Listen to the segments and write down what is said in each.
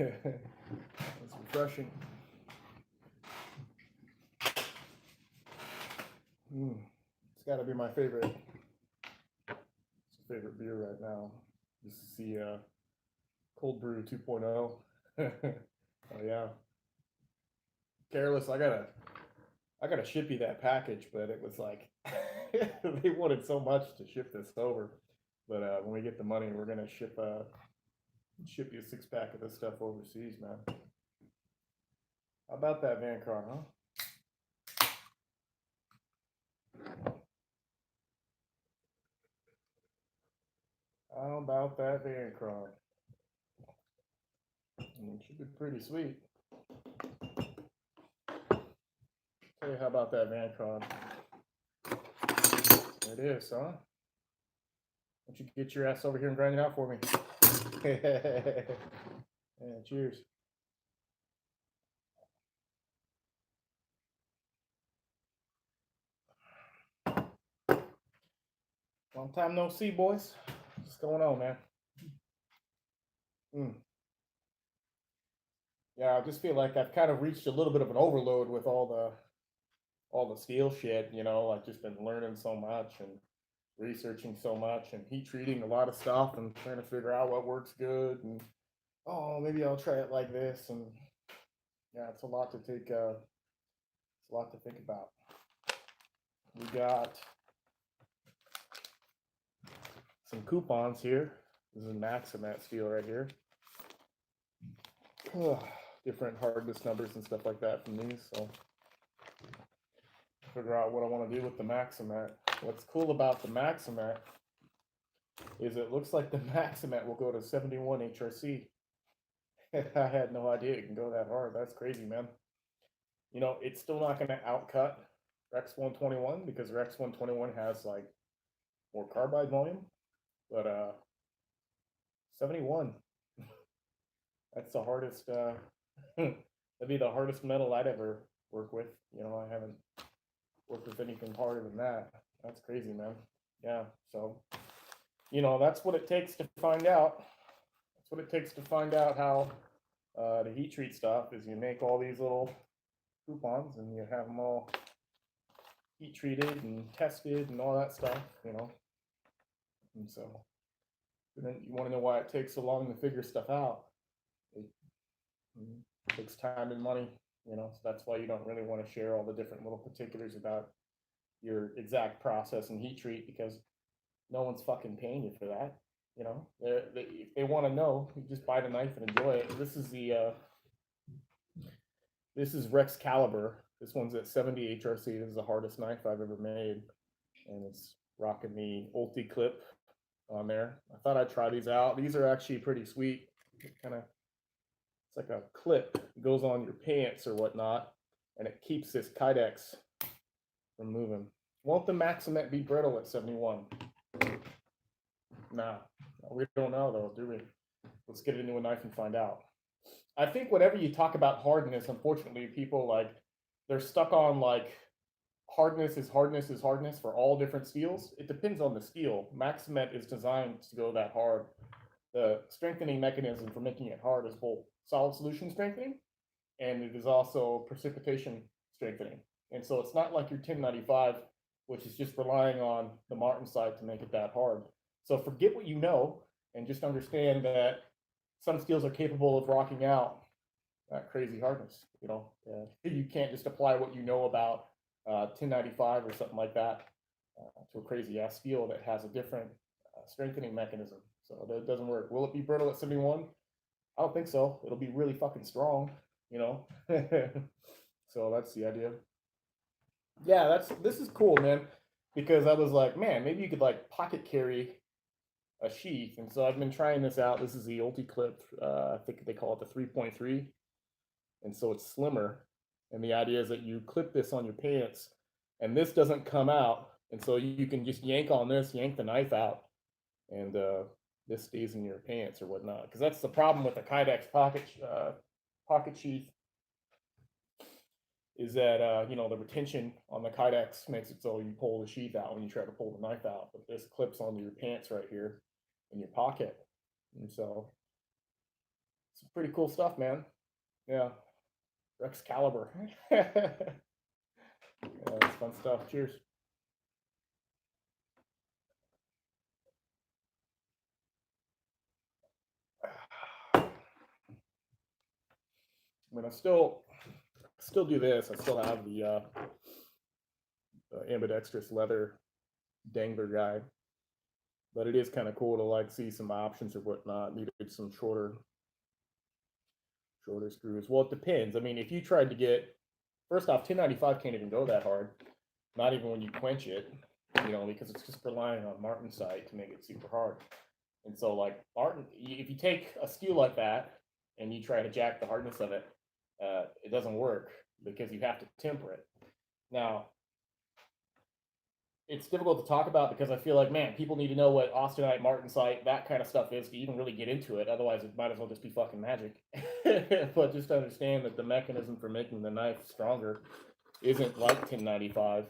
It's refreshing. It's got to be my favorite. Favorite beer right now. This is the Cold Brew 2.0. Oh yeah, Careless. I gotta ship you that package, but it was like they wanted so much to ship this over. But when we get the money, we're gonna ship you a 6-pack of this stuff overseas, man. How about that, Vancron, huh? How about that, Vancron? It should be pretty sweet. Tell you, how about that, Vancron? There it is, huh? Why don't you get your ass over here and grind it out for me? Yeah, cheers. Long time no see, boys. What's going on, man? Mm. Yeah, I just feel like I've kind of reached a little bit of an overload with all the steel shit. I've just been learning so much and researching so much and heat treating a lot of stuff and trying to figure out what works good and maybe I'll try it like this and yeah, it's a lot to take. It's a lot to think about. We got some coupons here. This is Maximat steel right here. Different hardness numbers and stuff like that from these. So figure out what I want to do with the Maximat. What's cool about the Maximat is it looks like the Maximat will go to 71 HRC. I had no idea it can go that hard. That's crazy, man. It's still not going to outcut Rex 121 because Rex 121 has like more carbide volume, but 71, that's the hardest. That'd be the hardest metal I'd ever work with. I haven't worked with anything harder than that. That's crazy, man. Yeah. So, that's what it takes to find out. That's what it takes to find out how to heat treat stuff is you make all these little coupons and you have them all heat treated and tested and all that stuff, And so, then you want to know why it takes so long to figure stuff out. It takes time and money, so that's why you don't really want to share all the different little particulars about your exact process and heat treat because no one's fucking paying you for that. If they want to know, you just buy the knife and enjoy it. This is Rex Caliber. This one's at 70 HRC. This is the hardest knife I've ever made, and it's rocking the Ulti clip on there. I thought I'd try these out. These are actually pretty sweet. It's like a clip. It goes on your pants or whatnot, and it keeps this Kydex from moving. Won't the Maximat be brittle at 71? Nah, we don't know though, do we? Let's get into a knife and find out. I think whenever you talk about hardness, unfortunately, people they're stuck on like hardness is hardness is hardness for all different steels. It depends on the steel. Maximat is designed to go that hard. The strengthening mechanism for making it hard is both solid solution strengthening and it is also precipitation strengthening. And so it's not like your 1095, which is just relying on the martensite to make it that hard. So forget what you know and just understand that some steels are capable of rocking out that crazy hardness. You can't just apply what you know about 1095 or something like that to a crazy ass steel that has a different strengthening mechanism. So that doesn't work. Will it be brittle at 71? I don't think so. It'll be really fucking strong, So that's the idea. Yeah, this is cool, man. Because I was like, man, maybe you could like pocket carry a sheath, and so I've been trying this out. This is the Ulti Clip. I think they call it the 3.3, and so it's slimmer. And the idea is that you clip this on your pants, and this doesn't come out, and so you can just yank on this, yank the knife out, and this stays in your pants or whatnot. Because that's the problem with the Kydex pocket sheath is that the retention on the Kydex makes it so you pull the sheath out when you try to pull the knife out, but this clips onto your pants right here in your pocket, and so It's pretty cool stuff, man. Yeah, Excalibur. Yeah, it's fun stuff. Cheers. I mean, I still do this. I still have the ambidextrous leather dangler guide, but it is kind of cool to like see some options or whatnot. Needed some shorter screws. Well, it depends. I mean, if you tried to get, first off, 1095 can't even go that hard. Not even when you quench it, you know, because it's just relying on martensite to make it super hard. And so, like Martin, if you take a steel like that and you try to jack the hardness of it, it doesn't work because you have to temper it. Now, it's difficult to talk about because I feel like, man, people need to know what austenite, martensite, that kind of stuff is to even really get into it. Otherwise, it might as well just be fucking magic. But just understand that the mechanism for making the knife stronger isn't like 1095.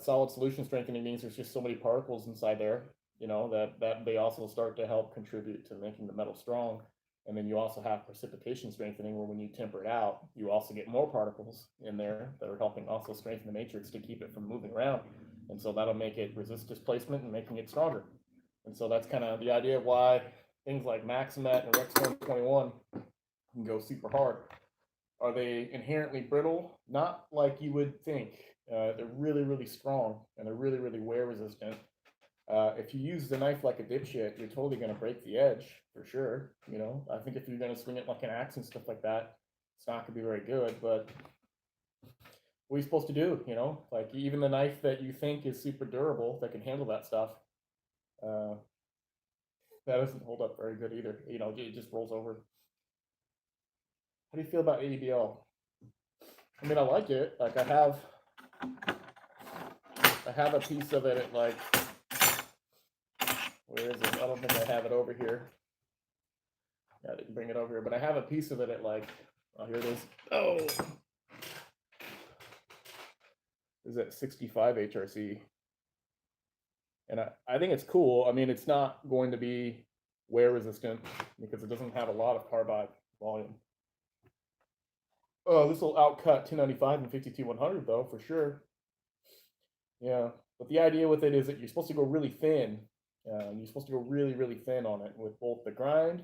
Solid solution strengthening means there's just so many particles inside there, you know, that they also start to help contribute to making the metal strong. And then you also have precipitation strengthening, where when you temper it out, you also get more particles in there that are helping also strengthen the matrix to keep it from moving around. And so that'll make it resist displacement and making it stronger. And so that's kind of the idea of why things like Maximet and Rex 121 can go super hard. Are they inherently brittle? Not like you would think. They're really, really strong, and they're really, really wear resistant. If you use the knife like a dipshit, you're totally going to break the edge for sure. You know, I think if you're going to swing it like an axe and stuff like that, it's not going to be very good. But what are you supposed to do? You know, like even the knife that you think is super durable that can handle that stuff, that doesn't hold up very good either. You know, it just rolls over. How do you feel about ABL? I mean, I like it. Like I have a piece of it at like, where is it? I don't think I have it over here. Yeah, I didn't bring it over here, but I have a piece of it at like, oh, here it is. Oh, is at 65 HRC. And I think it's cool. I mean, it's not going to be wear resistant because it doesn't have a lot of carbide volume. Oh, this will outcut 295 and 52-100 though, for sure. Yeah, but the idea with it is that you're supposed to go really thin. You're supposed to go really, really thin on it with both the grind,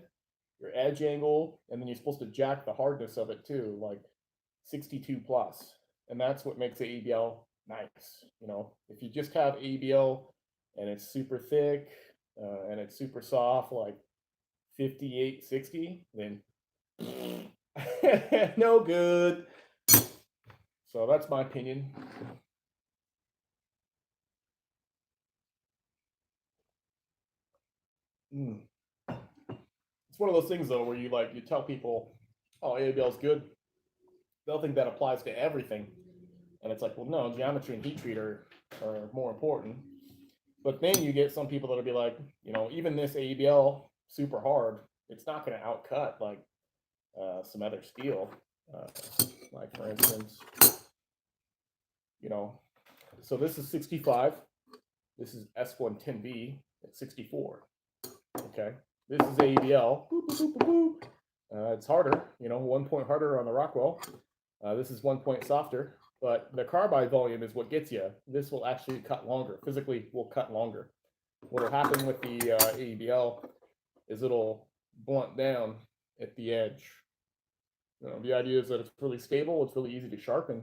your edge angle, and then you're supposed to jack the hardness of it too, like 62 plus. And that's what makes the ABL nice. You know, if you just have ABL and it's super thick and it's super soft, like 58, 60, then no good. So that's my opinion. It's one of those things though where you tell people, oh, ABL is good. They'll think that applies to everything. And it's like, well, no, geometry and heat treat are more important. But then you get some people that'll be like, you know, even this ABL super hard, it's not going to outcut like some other steel. Like for instance, you know, so this is 65. This is S110V at 64. Okay, this is ABL. Boop, boop, boop, boop. It's harder, you know, 1 point harder on the Rockwell. This is 1 point softer, but the carbide volume is what gets you. This will actually cut longer. Physically, will cut longer. What will happen with the ABL is it'll blunt down at the edge. You know, the idea is that it's really stable. It's really easy to sharpen,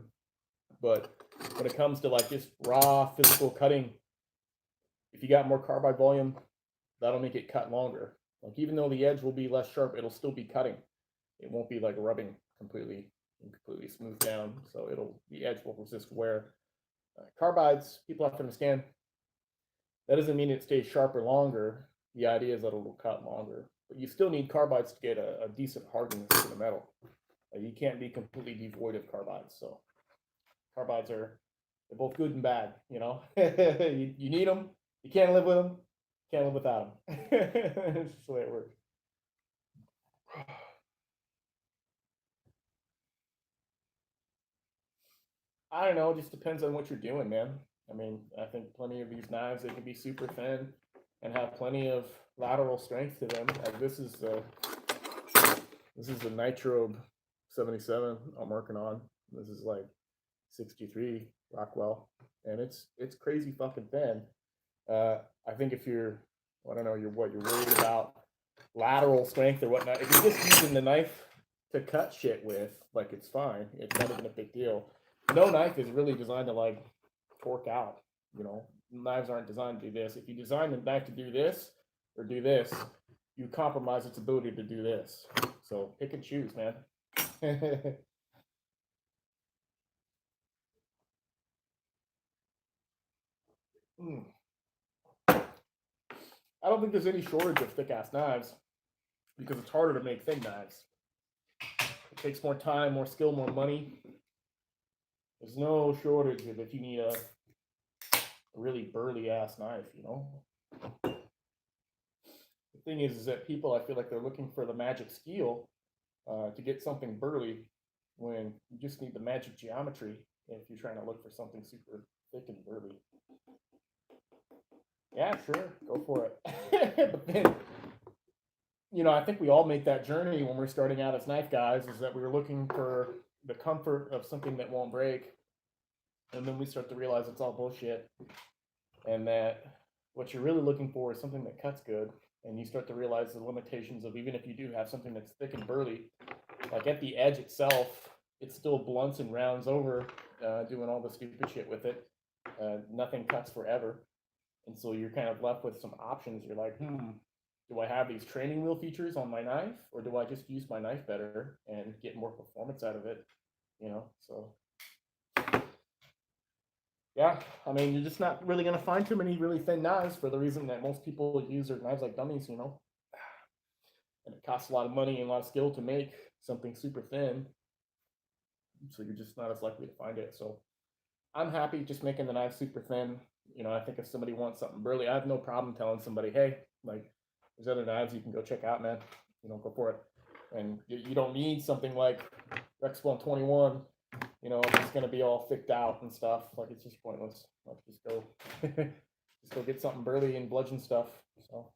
but when it comes to like just raw physical cutting, if you got more carbide volume, that'll make it cut longer. Like even though the edge will be less sharp, it'll still be cutting. It won't be like rubbing completely smooth down. So the edge will resist wear. Carbides, people have to understand, that doesn't mean it stays sharper longer. The idea is that it'll cut longer, but you still need carbides to get a decent hardness to the metal. You can't be completely devoid of carbides. So carbides they're both good and bad. You know, you need them. You can't live with them. Can't live without them. It's just the way it works. I don't know. It just depends on what you're doing, man. I mean, I think plenty of these knives, they can be super thin and have plenty of lateral strength to them. This is This is the Nitro 77 I'm working on. This is like 63 Rockwell, and it's crazy fucking thin. I think if you're, I don't know, you're worried about lateral strength or whatnot. If you're just using the knife to cut shit with, like, it's fine. It's not even a big deal. No knife is really designed to like torque out. You know, knives aren't designed to do this. If you design the knife to do this or do this, you compromise its ability to do this. So pick and choose, man. Mm. I don't think there's any shortage of thick ass knives because it's harder to make thin knives. It takes more time, more skill, more money. There's no shortage of if you need a really burly ass knife, you know. The thing is that people, I feel like they're looking for the magic steel to get something burly when you just need the magic geometry if you're trying to look for something super thick and burly. Yeah, sure, go for it. But then, you know, I think we all make that journey when we're starting out as knife guys, is that we're looking for the comfort of something that won't break. And then we start to realize it's all bullshit. And that what you're really looking for is something that cuts good. And you start to realize the limitations of, even if you do have something that's thick and burly, like at the edge itself, it still blunts and rounds over, doing all the stupid shit with it. Nothing cuts forever. And so you're kind of left with some options. You're like, do I have these training wheel features on my knife, or do I just use my knife better and get more performance out of it? You know, so yeah, I mean, you're just not really going to find too many really thin knives for the reason that most people use their knives like dummies, you know, and it costs a lot of money and a lot of skill to make something super thin. So you're just not as likely to find it. So I'm happy just making the knife super thin. You know, I think if somebody wants something burly, I have no problem telling somebody, hey, like, there's other knives you can go check out, man. You know, go for it. And you don't need something like Rex 121. You know, it's going to be all thicked out and stuff. Like, it's just pointless. Like, just go, just go get something burly and bludgeon stuff. So.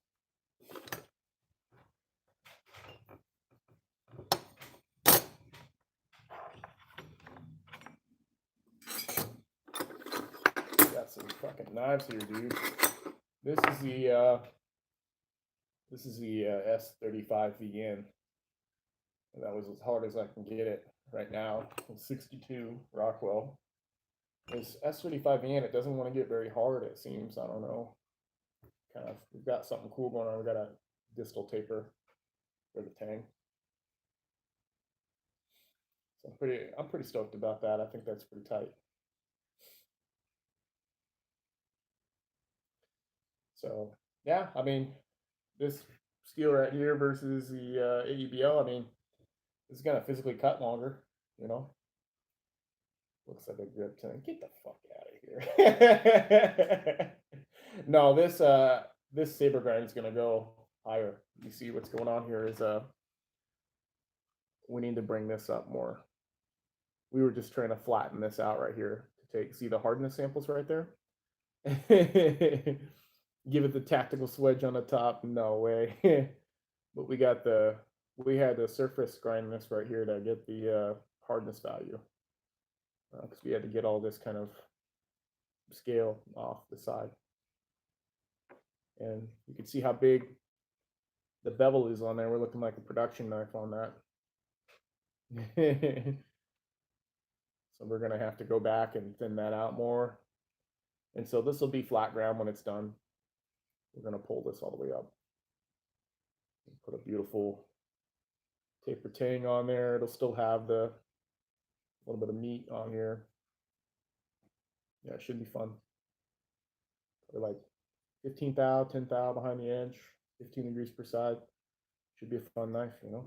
Got some fucking knives here, dude. This is the S35 VN. That was as hard as I can get it right now. 62 Rockwell. This S35 VN, it doesn't want to get very hard, it seems. I don't know. Kind of, we've got something cool going on. We got a distal taper for the tang. So I'm pretty stoked about that. I think that's pretty tight. So yeah, I mean, this steel right here versus the AEBL, I mean, it's gonna physically cut longer, you know. Looks like a grip tang. Get the fuck out of here. No, this saber grind is gonna go higher. You see what's going on here is we need to bring this up more. We were just trying to flatten this out right here to see the hardness samples right there. Give it the tactical swedge on the top. No way. But we had the surface grind this right here to get the hardness value. Because we had to get all this kind of scale off the side. And you can see how big the bevel is on there. We're looking like a production knife on that. So we're going to have to go back and thin that out more. And so this will be flat ground when it's done. We're going to pull this all the way up. Put a beautiful taper tang on there. It'll still have the little bit of meat on here. Yeah, it should be fun. Probably like 15 thou, 10 thou behind the edge, 15 degrees per side. Should be a fun knife, you know.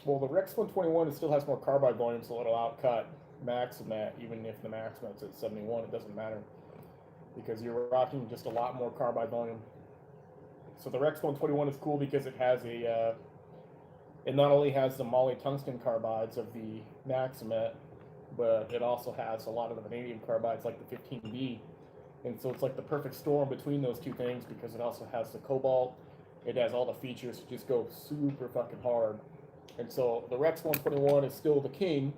Well, the Rex 121, it still has more carbide volume, so it'll outcut Maximat. Even if the Maximat's at 71, it doesn't matter because you're rocking just a lot more carbide volume. So the Rex 121 is cool because it has it not only has the moly tungsten carbides of the Maximat, but it also has a lot of the vanadium carbides like the 15B. And so it's like the perfect storm between those two things because it also has the cobalt. It has all the features to just go super fucking hard. And so the Rex 121 is still the king,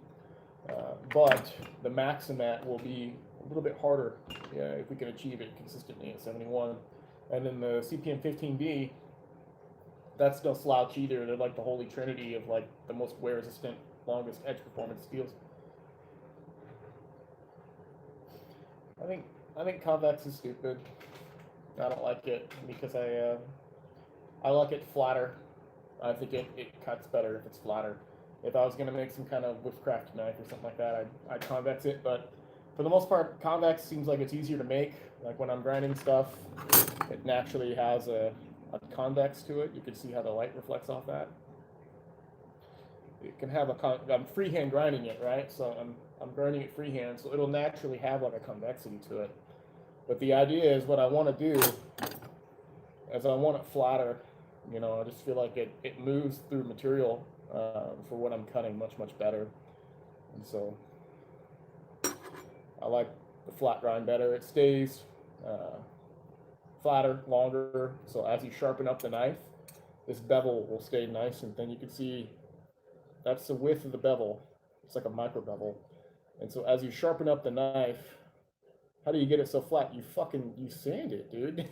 but the Maximet will be a little bit harder if we can achieve it consistently at 71. And then the CPM 15B, that's no slouch either. They're like the holy trinity of like the most wear resistant, longest edge performance steels. I think convex is stupid. I don't like it because I like it flatter. I think it cuts better if it's flatter. If I was gonna make some kind of Woodcraft knife or something like that, I'd convex it. But for the most part, convex seems like it's easier to make. Like when I'm grinding stuff, it naturally has a convex to it. You can see how the light reflects off that. It can have I'm freehand grinding it, right? So I'm grinding it freehand, so it'll naturally have like a convexity to it. But the idea is what I want to do is I want it flatter. You know, I just feel like it moves through material for what I'm cutting much better. And so I like the flat grind better. It stays flatter, longer. So as you sharpen up the knife, this bevel will stay nice. And then you can see that's the width of the bevel. It's like a micro bevel. And so as you sharpen up the knife, how do you get it so flat? You sand it, dude.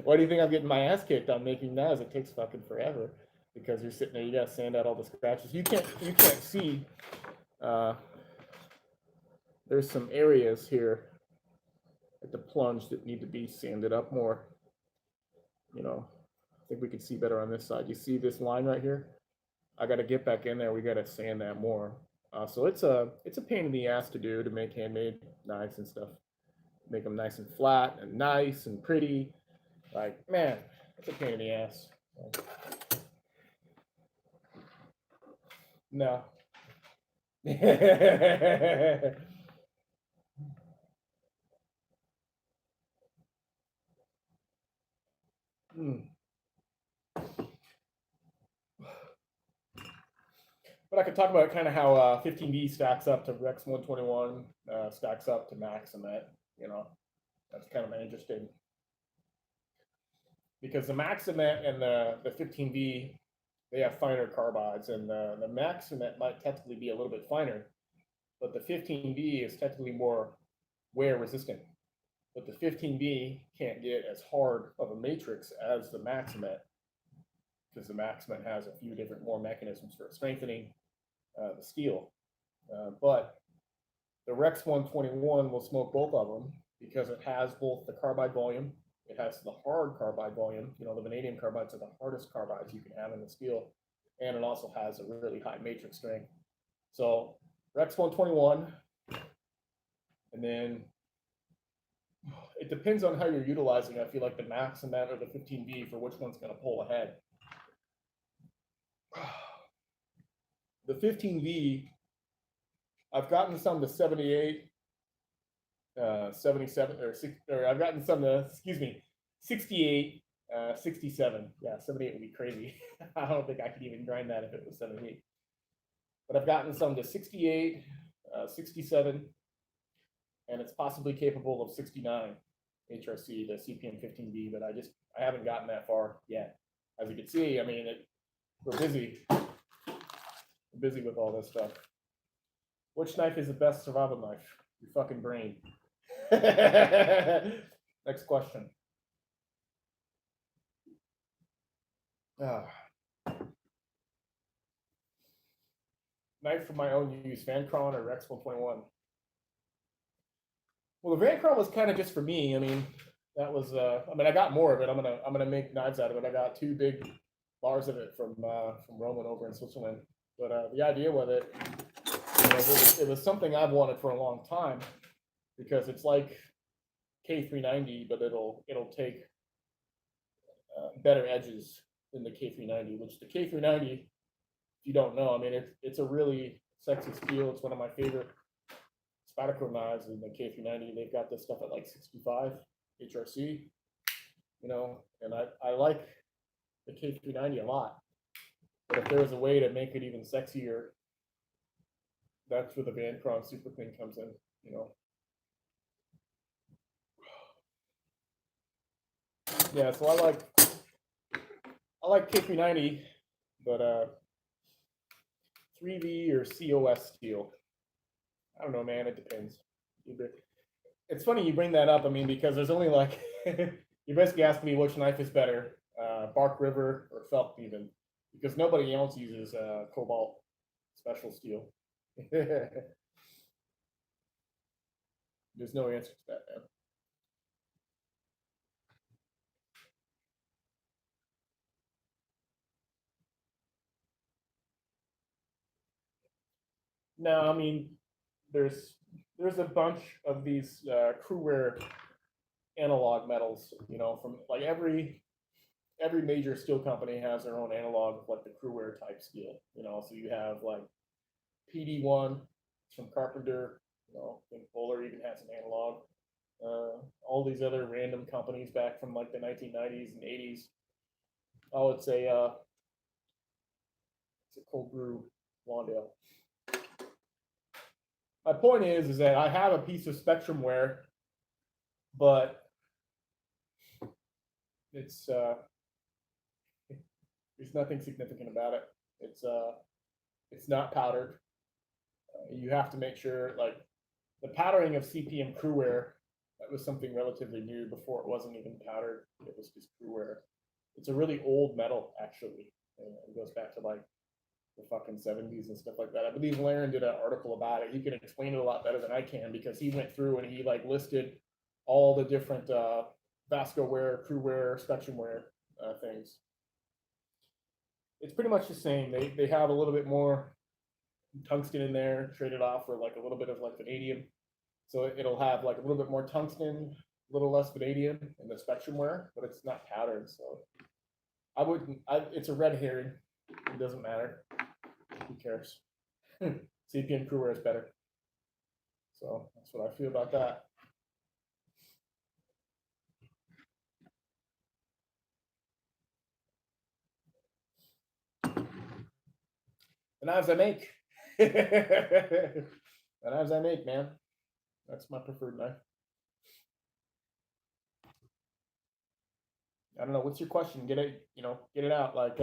Why do you think I'm getting my ass kicked on making knives? It takes fucking forever because you're sitting there, you gotta sand out all the scratches. You can't see. There's some areas here at the plunge that need to be sanded up more. You know, I think we can see better on this side. You see this line right here? I got to get back in there. We got to sand that more. So it's a pain in the ass to do, to make handmade knives and stuff. Make them nice and flat and nice and pretty. Like, man, it's a pain in the ass. No. But I could talk about kind of how 15B stacks up to Rex 121, stacks up to Maximet. You know, that's kind of interesting. Because the Maximet and the 15B, they have finer carbides, and the Maximet might technically be a little bit finer, but the 15B is technically more wear resistant. But the 15B can't get as hard of a matrix as the Maximet, because the Maximet has a few different more mechanisms for strengthening the steel. But the Rex 121 will smoke both of them because it has both the carbide volume, it has the hard carbide volume. You know, the vanadium carbides are the hardest carbides you can have in the steel, and it also has a really high matrix strength. So Rex 121, and then it depends on how you're utilizing. I feel like the Maximet or the 15B for which one's going to pull ahead. The 15V, I've gotten some to 78, 77, or I've gotten some to, 68, 67. Yeah, 78 would be crazy. I don't think I could even grind that if it was 78. But I've gotten some to 68, 67, and it's possibly capable of 69 HRC, the CPM 15V, but I haven't gotten that far yet. As you can see, I mean, we're busy. We're busy with all this stuff. Which knife is the best survival knife? Your fucking brain. Next question. Knife for my own use, Vancron or Rex 121? Well, the Vancron was kind of just for me. I mean, that was. I mean, I got more of it. I'm gonna make knives out of it. I got 2 big bars of it from Roman over in Switzerland. But the idea with it, you know, it was something I've wanted for a long time, because it's like K390, but it'll take better edges than the K390. Which the K390, if you don't know, I mean, it's a really sexy steel. It's one of my favorite Spatachrome knives. In the K390, they've got this stuff at like 65 HRC, you know, and I like the K390 a lot. But if there was a way to make it even sexier, That's where the Vancron super thing comes in, you know. Yeah, so I like KP90, but 3V or COS steel. I don't know, man. It depends. It's funny you bring that up. I mean, because there's only like you're basically asking me which knife is better, Bark River or Felt even, because nobody else uses Cobalt special steel. There's no answer to that, man. No, I mean, there's there's a bunch of these crewware analog metals. You know, from like every major steel company has their own analog of like the crewware type steel. You know, so you have like PD1 from Carpenter. You know, I think Bowler even has an analog. All these other random companies back from like the 1990s and 80s. Oh, it's a cold brew Lawndale. My point is that I have a piece of Spectrumware, but it's there's nothing significant about it. It's not powdered. You have to make sure like the powdering of CPM crewware, that was something relatively new before it wasn't even powdered. It was just crewware. It's a really old metal actually. And it goes back to like the fucking 70s and stuff like that. I believe Laren did an article about it. He can explain it a lot better than I can because he went through and he like listed all the different Vascoware, crewware, Spectrumware things. It's pretty much the same. They have a little bit more tungsten in there, traded off for like a little bit of like vanadium. So it'll have like a little bit more tungsten, a little less vanadium in the Spectrumware, but it's not powdered. So I wouldn't. It's a red herring. It doesn't matter. Who cares? CPM crewware is better. So that's what I feel about that. The knives I make. The knives I make, man. That's my preferred knife. I don't know. What's your question? Get it, get it out. Like,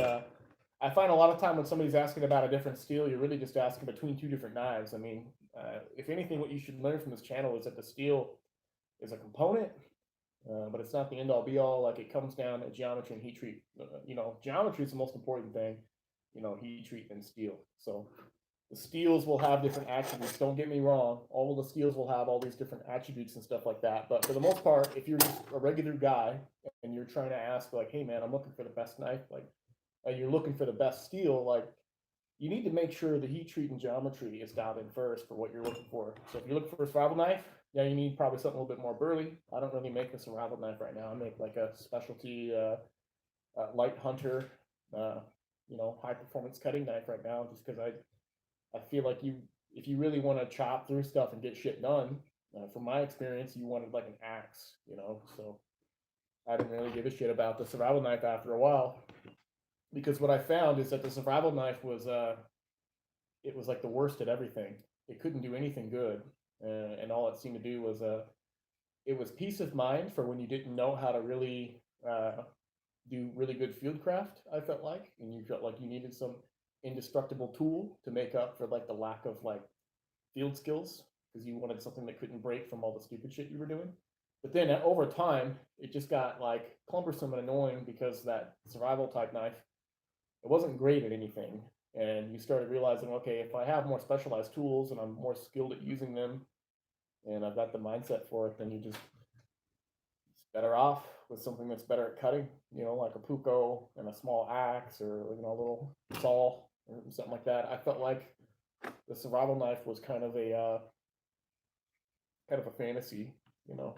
I find a lot of time when somebody's asking about a different steel, you're really just asking between two different knives. I mean, if anything, what you should learn from this channel is that the steel is a component, but it's not the end all be all. Like, it comes down to geometry and heat treat. Geometry is the most important thing. Heat treat and steel. So the steels will have different attributes. Don't get me wrong. All of the steels will have all these different attributes and stuff like that. But for the most part, if you're just a regular guy and you're trying to ask, like, hey, man, I'm looking for the best knife, like, you're looking for the best steel, like, you need to make sure the heat treat and geometry is dialed in first for what you're looking for. So if you're looking for a survival knife, yeah, you need probably something a little bit more burly. I don't really make a survival knife right now. I make like a specialty light hunter, high performance cutting knife right now, just because I feel like if you really want to chop through stuff and get shit done, from my experience, you wanted like an axe, So I didn't really give a shit about the survival knife after a while, because what I found is that the survival knife was it was like the worst at everything. It couldn't do anything good, and all it seemed to do was it was peace of mind for when you didn't know how to really do really good field craft. I felt like, and you felt like you needed some indestructible tool to make up for like the lack of like field skills, because you wanted something that couldn't break from all the stupid shit you were doing. But then over time, it just got like cumbersome and annoying because that survival type knife, it wasn't great at anything. And you started realizing, okay, if I have more specialized tools and I'm more skilled at using them and I've got the mindset for it, then it's better off with something that's better at cutting, like a Puko and a small axe, or a little saw or something like that. I felt like the survival knife was kind of a fantasy, you know.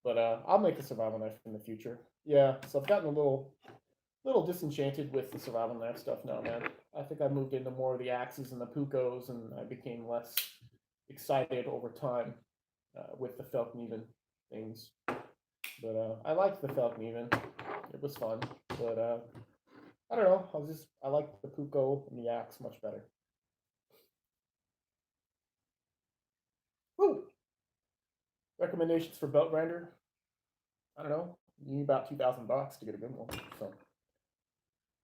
But I'll make a survival knife in the future. Yeah, so I've gotten a little disenchanted with the survival knife stuff now, man. I think I moved into more of the axes and the Pukos, and I became less excited over time with the Felkneven things. But I liked the Felkneven. It was fun. But I don't know. I like the Puko and the axe much better. Recommendations for belt grinder? I don't know. You need about $2,000 to get a good one.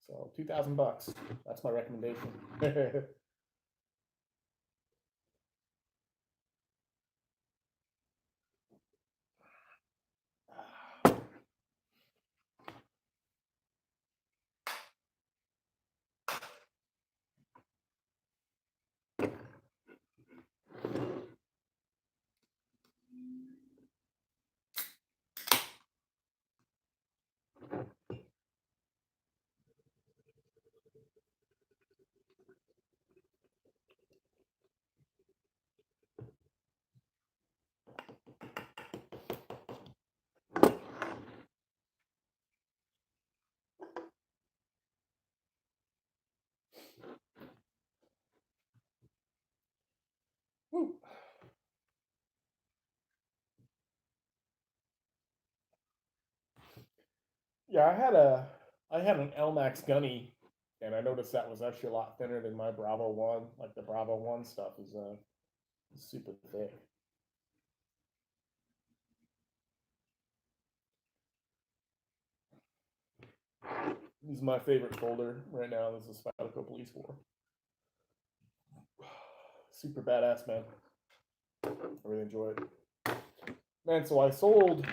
So $2,000. That's my recommendation. Woo. Yeah, I had an LMAX gunny, and I noticed that was actually a lot thinner than my Bravo One. Like the Bravo One stuff is super thick. This is my favorite folder right now. This is Spyderco Police 4. Super badass, man. I really enjoy it. Man, so I sold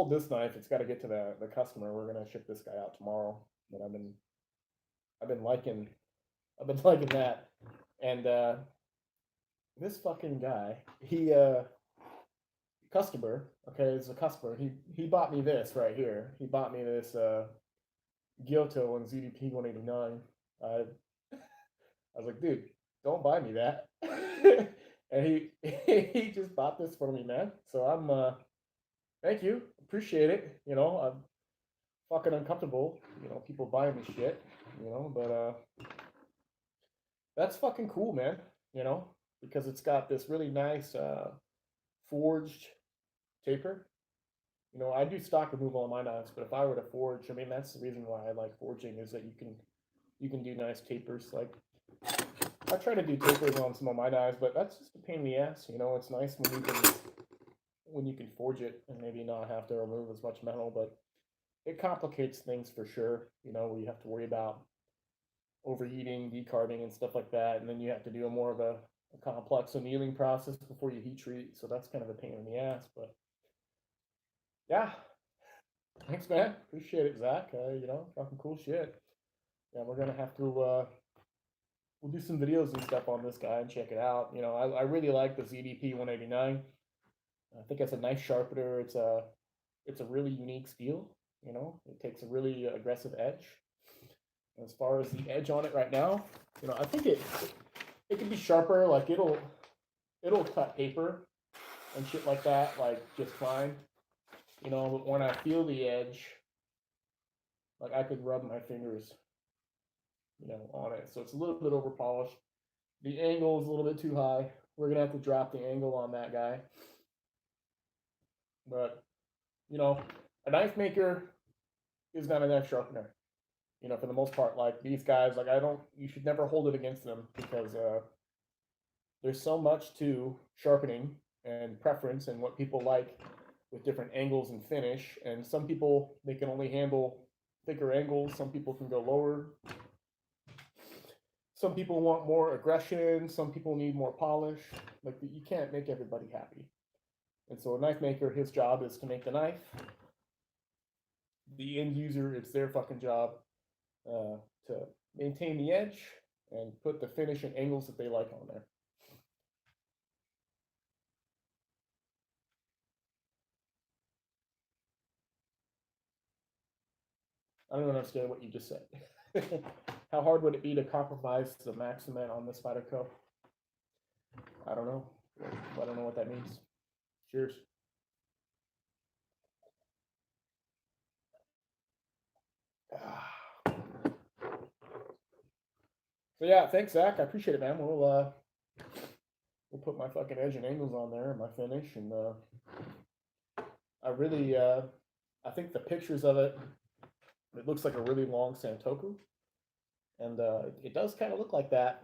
this knife. It's got to get to the customer. We're gonna ship this guy out tomorrow. But I've been liking that. And this fucking guy, customer, okay, it's a customer. He bought me this right here. He bought me this Gyuto and ZDP 189. I was like, dude, don't buy me that. And he just bought this for me, man. So I'm thank you, appreciate it. You know, I'm fucking uncomfortable. You know, people buying me shit. You know, but that's fucking cool, man. You know, because it's got this really nice forged taper. You know, I do stock removal on my knives, but if I were to forge, I mean, that's the reason why I like forging is that you can do nice tapers. Like I try to do tapers on some of my knives, but that's just a pain in the ass. You know, it's nice when you can forge it and maybe not have to remove as much metal, but it complicates things for sure. You know, where you have to worry about overheating, decarbing, and stuff like that, and then you have to do more of a complex annealing process before you heat treat. So that's kind of a pain in the ass, but yeah. Thanks, man. Appreciate it, Zach. You know, fucking cool shit. Yeah, we're gonna have to we'll do some videos and stuff on this guy and check it out. You know, I really like the ZDP 189. I think it's a nice sharpener. It's a really unique steel. You know, it takes a really aggressive edge. As far as the edge on it right now, you know, I think it can be sharper. Like it'll cut paper and shit like that, like just fine. You know, but when I feel the edge, like I could rub my fingers, you know, on it. So it's a little bit over polished. The angle is a little bit too high. We're gonna have to drop the angle on that guy. But you know, a knife maker is not a knife sharpener. You know, for the most part, like these guys, like you should never hold it against them because there's so much to sharpening and preference and what people like with different angles and finish. And some people they can only handle thicker angles. Some people can go lower. Some people want more aggression. Some people need more polish. Like you can't make everybody happy. And so a knife maker, his job is to make the knife. The end user, it's their fucking job to maintain the edge and put the finish and angles that they like on there. I don't understand what you just said. How hard would it be to compromise the Maximet on this Spyderco? I don't know. I don't know what that means. Cheers. So yeah, thanks, Zach. I appreciate it, man. We'll put my fucking edge and angles on there and my finish, and I really I think the pictures of it looks like a really long Santoku, and it does kind of look like that.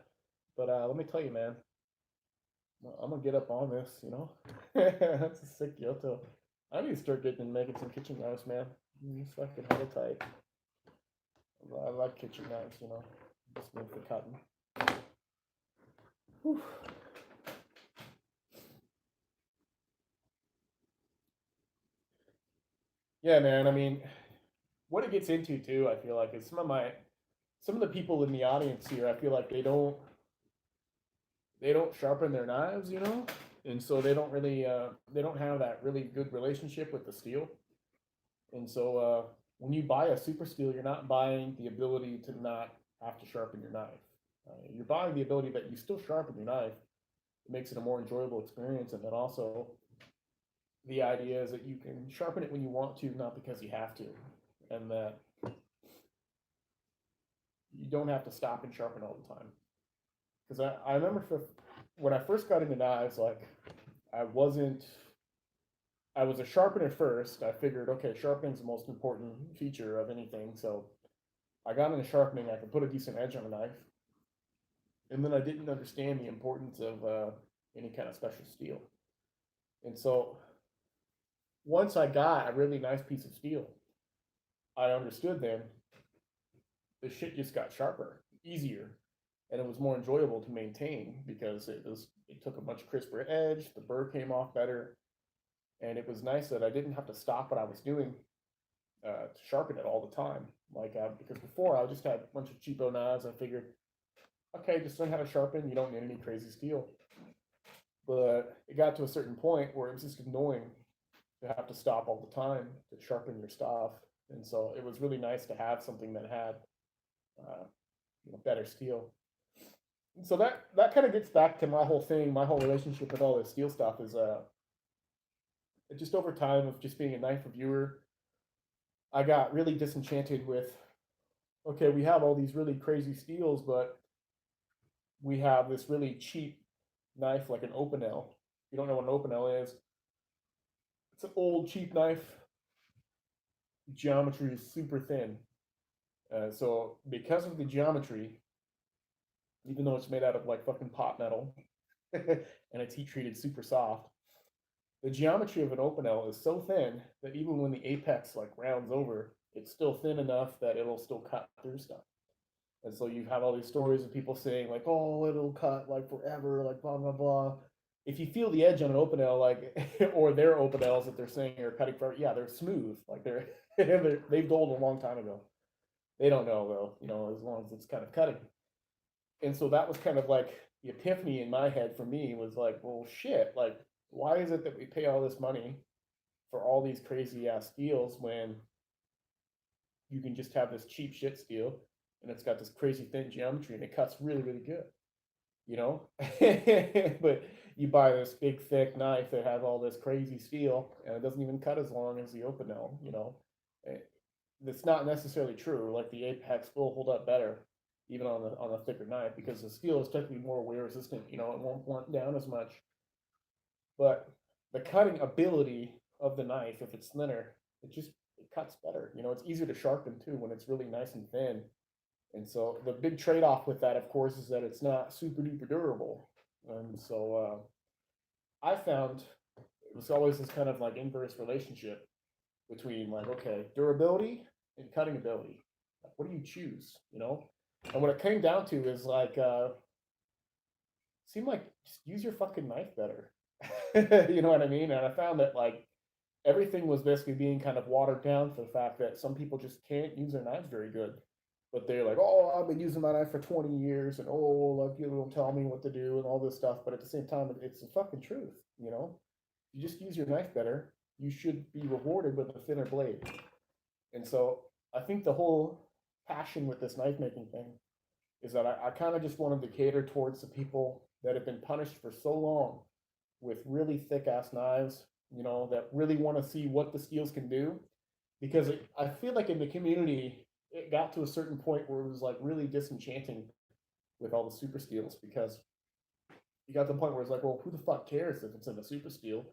But let me tell you, man, I'm gonna get up on this, you know. That's a sick Yoto. I need to start getting and making some kitchen knives, man. It's fucking hella tight. I like kitchen knives, you know. Just make the cutting. Whew. Yeah, man. I mean, what it gets into too, I feel like, is some of the people in the audience here. I feel like they don't sharpen their knives, you know, and so they don't have that really good relationship with the steel. And so when you buy a super steel, you're not buying the ability to not have to sharpen your knife. You're buying the ability that you still sharpen your knife. It makes it a more enjoyable experience, and then also the idea is that you can sharpen it when you want to, not because you have to, and that you don't have to stop and sharpen all the time. Because I remember when I first got into knives, like I wasn't I was a sharpener first. I figured, okay, sharpening is the most important feature of anything. So I got into sharpening. I could put a decent edge on a knife, and then I didn't understand the importance of any kind of special steel. And so once I got a really nice piece of steel, I understood then the shit just got sharper, easier, and it was more enjoyable to maintain because it took a much crisper edge. The burr came off better, and it was nice that I didn't have to stop what I was doing to sharpen it all the time. Because before I just had a bunch of cheapo knives. I figured, okay, just learn how to sharpen. You don't need any crazy steel. But it got to a certain point where it was just annoying to have to stop all the time to sharpen your stuff. And so it was really nice to have something that had uh, better steel. And so that kind of gets back to my whole thing, my whole relationship with all this steel stuff is just over time of just being a knife reviewer, I got really disenchanted with, okay, we have all these really crazy steels, but we have this really cheap knife like an Opinel. If you don't know what an Opinel is, it's an old cheap knife. Geometry is super thin. So because of the geometry, even though it's made out of like fucking pot metal and it's heat treated super soft, the geometry of an Opinel is so thin that even when the apex like rounds over, it's still thin enough that it'll still cut through stuff. And so you have all these stories of people saying like, "Oh, it'll cut like forever," like blah blah blah. If you feel the edge on an Opinel, like, or their Opinels that they're saying are cutting forever, yeah, they're smooth. Like they've dulled a long time ago. They don't know though, you know, as long as it's kind of cutting. And so that was kind of like the epiphany in my head for me was like, well, shit, like, why is it that we pay all this money for all these crazy ass steels when you can just have this cheap shit steel and it's got this crazy thin geometry and it cuts really, really good, you know? But you buy this big, thick knife that has all this crazy steel and it doesn't even cut as long as the Opinel, you know? That's not necessarily true. Like the Apex will hold up better even on a thicker knife because the steel is technically more wear resistant. You know, it won't blunt down as much. But the cutting ability of the knife, if it's thinner, it cuts better. You know, it's easier to sharpen too when it's really nice and thin. And so the big trade off with that, of course, is that it's not super duper durable. And so I found it was always this kind of like inverse relationship between like, okay, durability and cutting ability. What do you choose? You know? And what it came down to is like seemed like just use your fucking knife better. You know what I mean? And I found that like everything was basically being kind of watered down for the fact that some people just can't use their knives very good. But they're like, oh, I've been using my knife for 20 years, and oh, like you don't tell me what to do and all this stuff. But at the same time, it's the fucking truth, you know. You just use your knife better, you should be rewarded with a thinner blade. And so I think the whole passion with this knife making thing is that I kind of just wanted to cater towards the people that have been punished for so long with really thick ass knives, you know, that really want to see what the steels can do. Because I feel like in the community, it got to a certain point where it was like really disenchanting with all the super steels because you got to the point where it's like, well, who the fuck cares if it's in a super steel?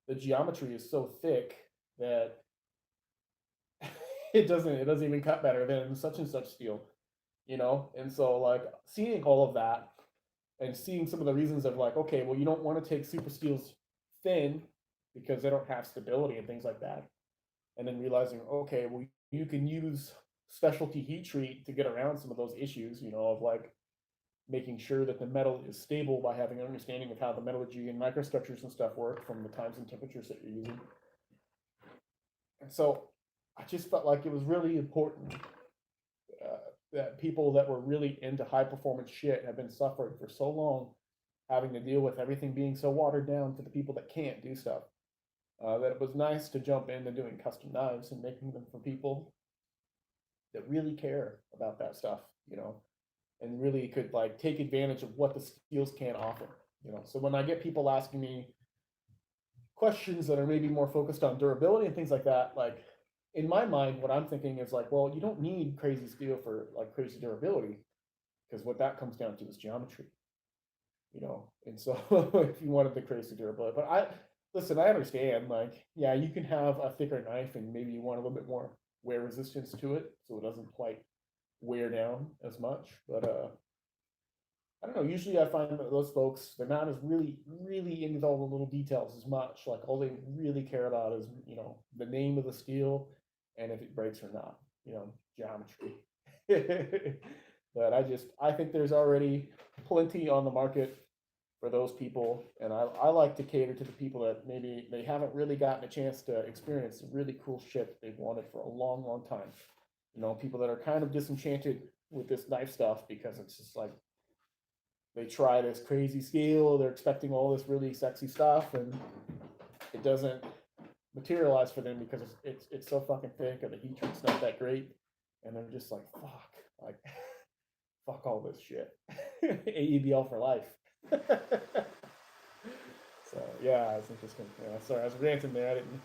The geometry is so thick that it doesn't even cut better than such and such steel, you know. And so like seeing all of that, and seeing some of the reasons of like, okay, well, you don't want to take super steels thin because they don't have stability and things like that. And then realizing, okay, well, you can use specialty heat treat to get around some of those issues, of like making sure that the metal is stable by having an understanding of how the metallurgy and microstructures and stuff work from the times and temperatures that you're using. And so I just felt like it was really important that people that were really into high performance shit have been suffering for so long, having to deal with everything being so watered down for the people that can't do stuff. That it was nice to jump into doing custom knives and making them for people that really care about that stuff, and really could like take advantage of what the steels can offer. So when I get people asking me questions that are maybe more focused on durability and things like that, like in my mind, what I'm thinking is like, well, you don't need crazy steel for like crazy durability, because what that comes down to is geometry, And so if you wanted the crazy durability, but listen, I understand, like, yeah, you can have a thicker knife and maybe you want a little bit more wear resistance to it, so it doesn't quite wear down as much. But I don't know. Usually, I find that those folks, they're not as really into all the little details as much. Like all they really care about is the name of the steel and if it breaks or not. Geometry. But I think there's already plenty on the market for those people, and I like to cater to the people that maybe they haven't really gotten a chance to experience the really cool shit that they've wanted for a long time. People that are kind of disenchanted with this knife stuff because it's just like they try this crazy steel, they're expecting all this really sexy stuff, and it doesn't materialize for them because it's so fucking thick, or the heat treat's not that great, and they're just like, fuck all this shit. AEBL for life. So yeah, it's interesting. Yeah, sorry, I was ranting there. I didn't.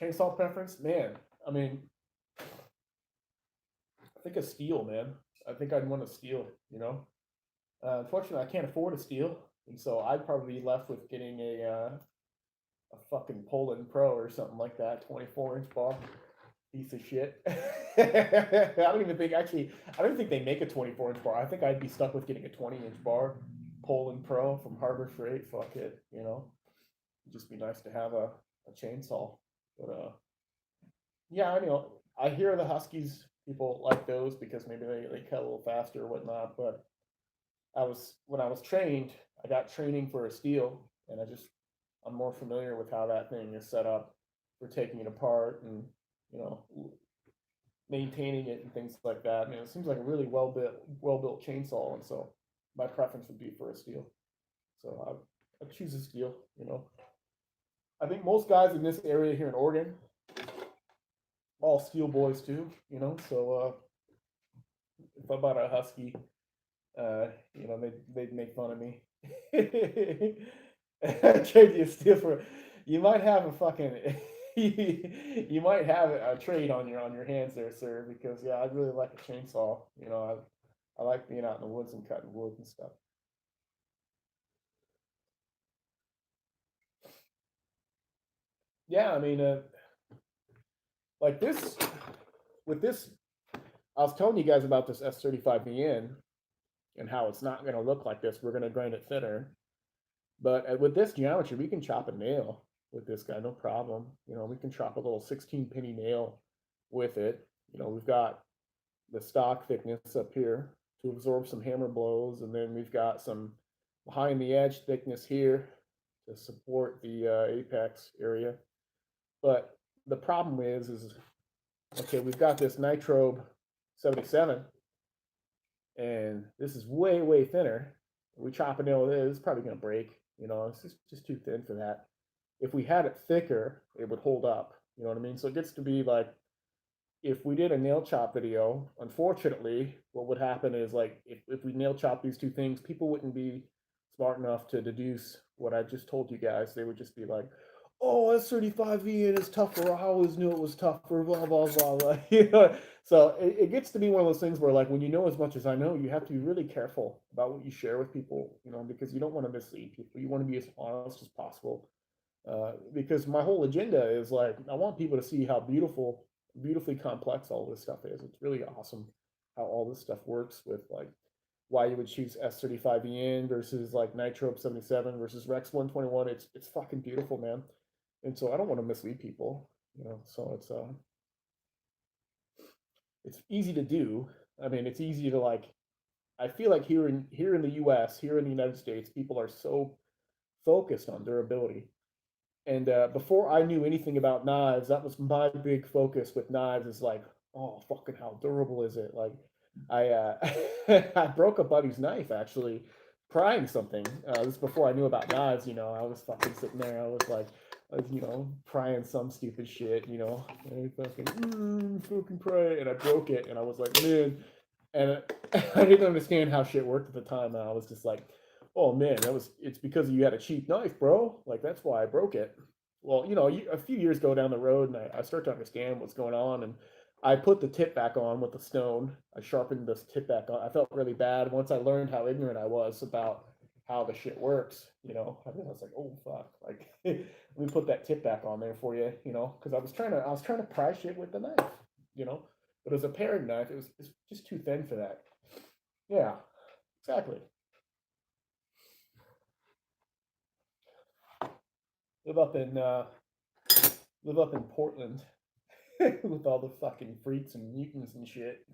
Chainsaw preference, man. I mean, I think a steel, man. I think I'd want a steel. Unfortunately, I can't afford a steel, and so I'd probably be left with getting a fucking Poland Pro or something like that, 24-inch bar, piece of shit. I don't even think they make a 24-inch bar. I think I'd be stuck with getting a 20-inch bar, Poland Pro from Harbor Freight. Fuck it, It'd just be nice to have a chainsaw. But yeah, I hear the Huskies people like those because maybe they cut a little faster or whatnot. But when I was trained, I got training for a steel, and I'm more familiar with how that thing is set up for taking it apart and maintaining it and things like that. And it seems like a really well built chainsaw, and so my preference would be for a steel. So I choose a steel. I think most guys in this area here in Oregon, all steel boys too. So if I bought a Husky, they'd make fun of me. Trade you a steel for, you might have a fucking, you might have a trade on your hands there, sir. Because yeah, I'd really like a chainsaw. I like being out in the woods and cutting wood and stuff. Yeah, I mean, like this, with this, I was telling you guys about this S35VN and how it's not going to look like this. We're going to grind it thinner. But with this geometry, we can chop a nail with this guy, no problem. We can chop a little 16-penny nail with it. We've got the stock thickness up here to absorb some hammer blows, and then we've got some behind the edge thickness here to support the apex area. But the problem is okay, we've got this Nitrobe 77, and this is way thinner. We chop a nail with it, it's probably going to break. It's just too thin for that. If we had it thicker, it would hold up. You know what I mean? So it gets to be like, if we did a nail chop video, unfortunately, what would happen is like, if we nail chop these two things, people wouldn't be smart enough to deduce what I just told you guys. They would just be like, oh, S35V and it's tougher. I always knew it was tougher, blah, blah, blah, blah. So it gets to be one of those things where, like, when you know as much as I know, you have to be really careful about what you share with people, because you don't want to mislead people. You want to be as honest as possible. Because my whole agenda is like, I want people to see how beautifully complex all this stuff is. It's really awesome how all this stuff works with, like, why you would choose S35EN versus like Nitrobe 77 versus Rex 121. It's fucking beautiful, man. And so I don't want to mislead people. So it's easy to do. I mean, it's easy to, like, I feel like here in the US, here in the United States, people are so focused on durability. And before I knew anything about knives, that was my big focus with knives, is like, oh, fucking how durable is it? Like, I I broke a buddy's knife actually prying something. This is before I knew about knives. I was fucking sitting there. I was prying some stupid shit. And I fucking pry, and I broke it, and I was like, man, and I didn't understand how shit worked at the time, and I was just like, oh man, it's because you had a cheap knife, bro. Like, that's why I broke it. Well, a few years go down the road, and I start to understand what's going on, and I put the tip back on with the stone. I sharpened this tip back on. I felt really bad once I learned how ignorant I was about how the shit works. I was like, oh fuck, like let me put that tip back on there for you, because I was trying to pry shit with the knife. But as a paring knife, it's just too thin for that. Yeah, exactly. Live up in uh, live up in Portland with all the fucking freaks and mutants and shit.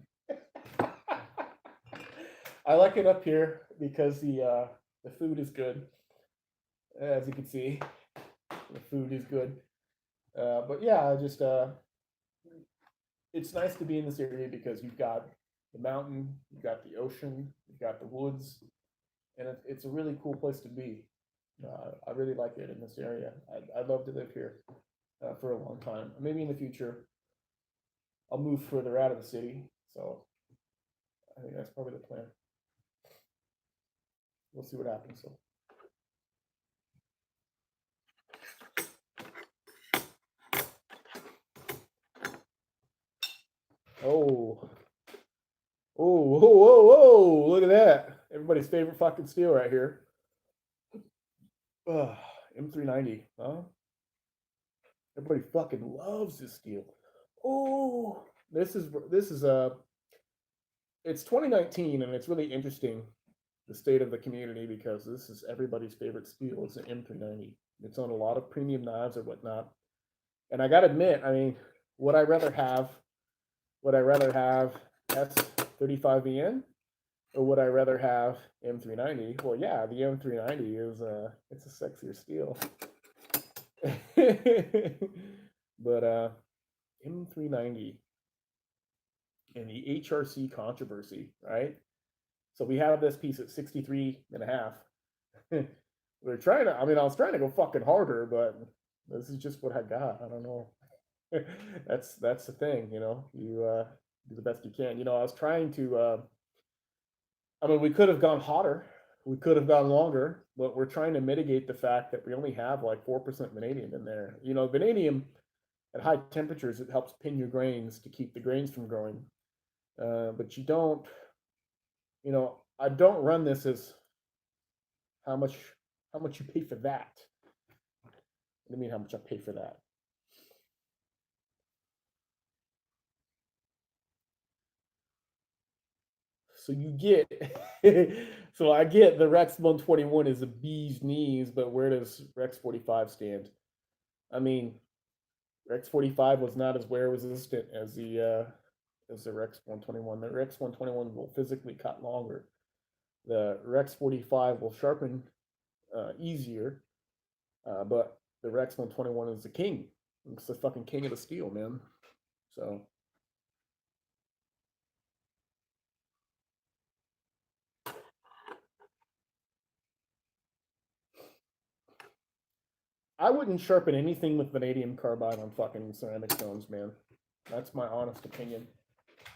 I like it up here because the food is good, as you can see. The food is good. But yeah, it's nice to be in this area because you've got the mountain, you've got the ocean, you've got the woods, and it's a really cool place to be. I really like it in this area. I'd love to live here for a long time. Maybe in the future, I'll move further out of the city. So I think that's probably the plan. We'll see what happens. So. Oh, oh, whoa, whoa, whoa! Look at that! Everybody's favorite fucking steel right here. M390, huh? Everybody fucking loves this steel. Oh, this is it's 2019, and it's really interesting, the state of the community, because this is everybody's favorite steel. It's an M390. It's on a lot of premium knives or whatnot. And I gotta admit, I mean, would I rather have would I rather have S35EN, or would I rather have M390? Well, yeah, the M390 it's a sexier steel. But M390 and the HRC controversy, right? So we have this piece at 63 and a half. They're trying to, I mean, I was trying to go fucking harder, but this is just what I got. I don't know. That's the thing. You do the best you can. I was trying to I mean, we could have gone hotter. We could have gone longer, but we're trying to mitigate the fact that we only have like 4% vanadium in there. Vanadium at high temperatures, it helps pin your grains to keep the grains from growing. But I don't run this as how much you pay for that. What do you mean how much I pay for that? So you get, so I get the Rex 121 is a bee's knees, but where does Rex 45 stand? I mean, Rex 45 was not as wear resistant as the Rex 121. The Rex 121 will physically cut longer. The Rex 45 will sharpen easier, but the Rex 121 is the king. It's the fucking king of the steel, man. So I wouldn't sharpen anything with vanadium carbide on fucking ceramic stones, man. That's my honest opinion.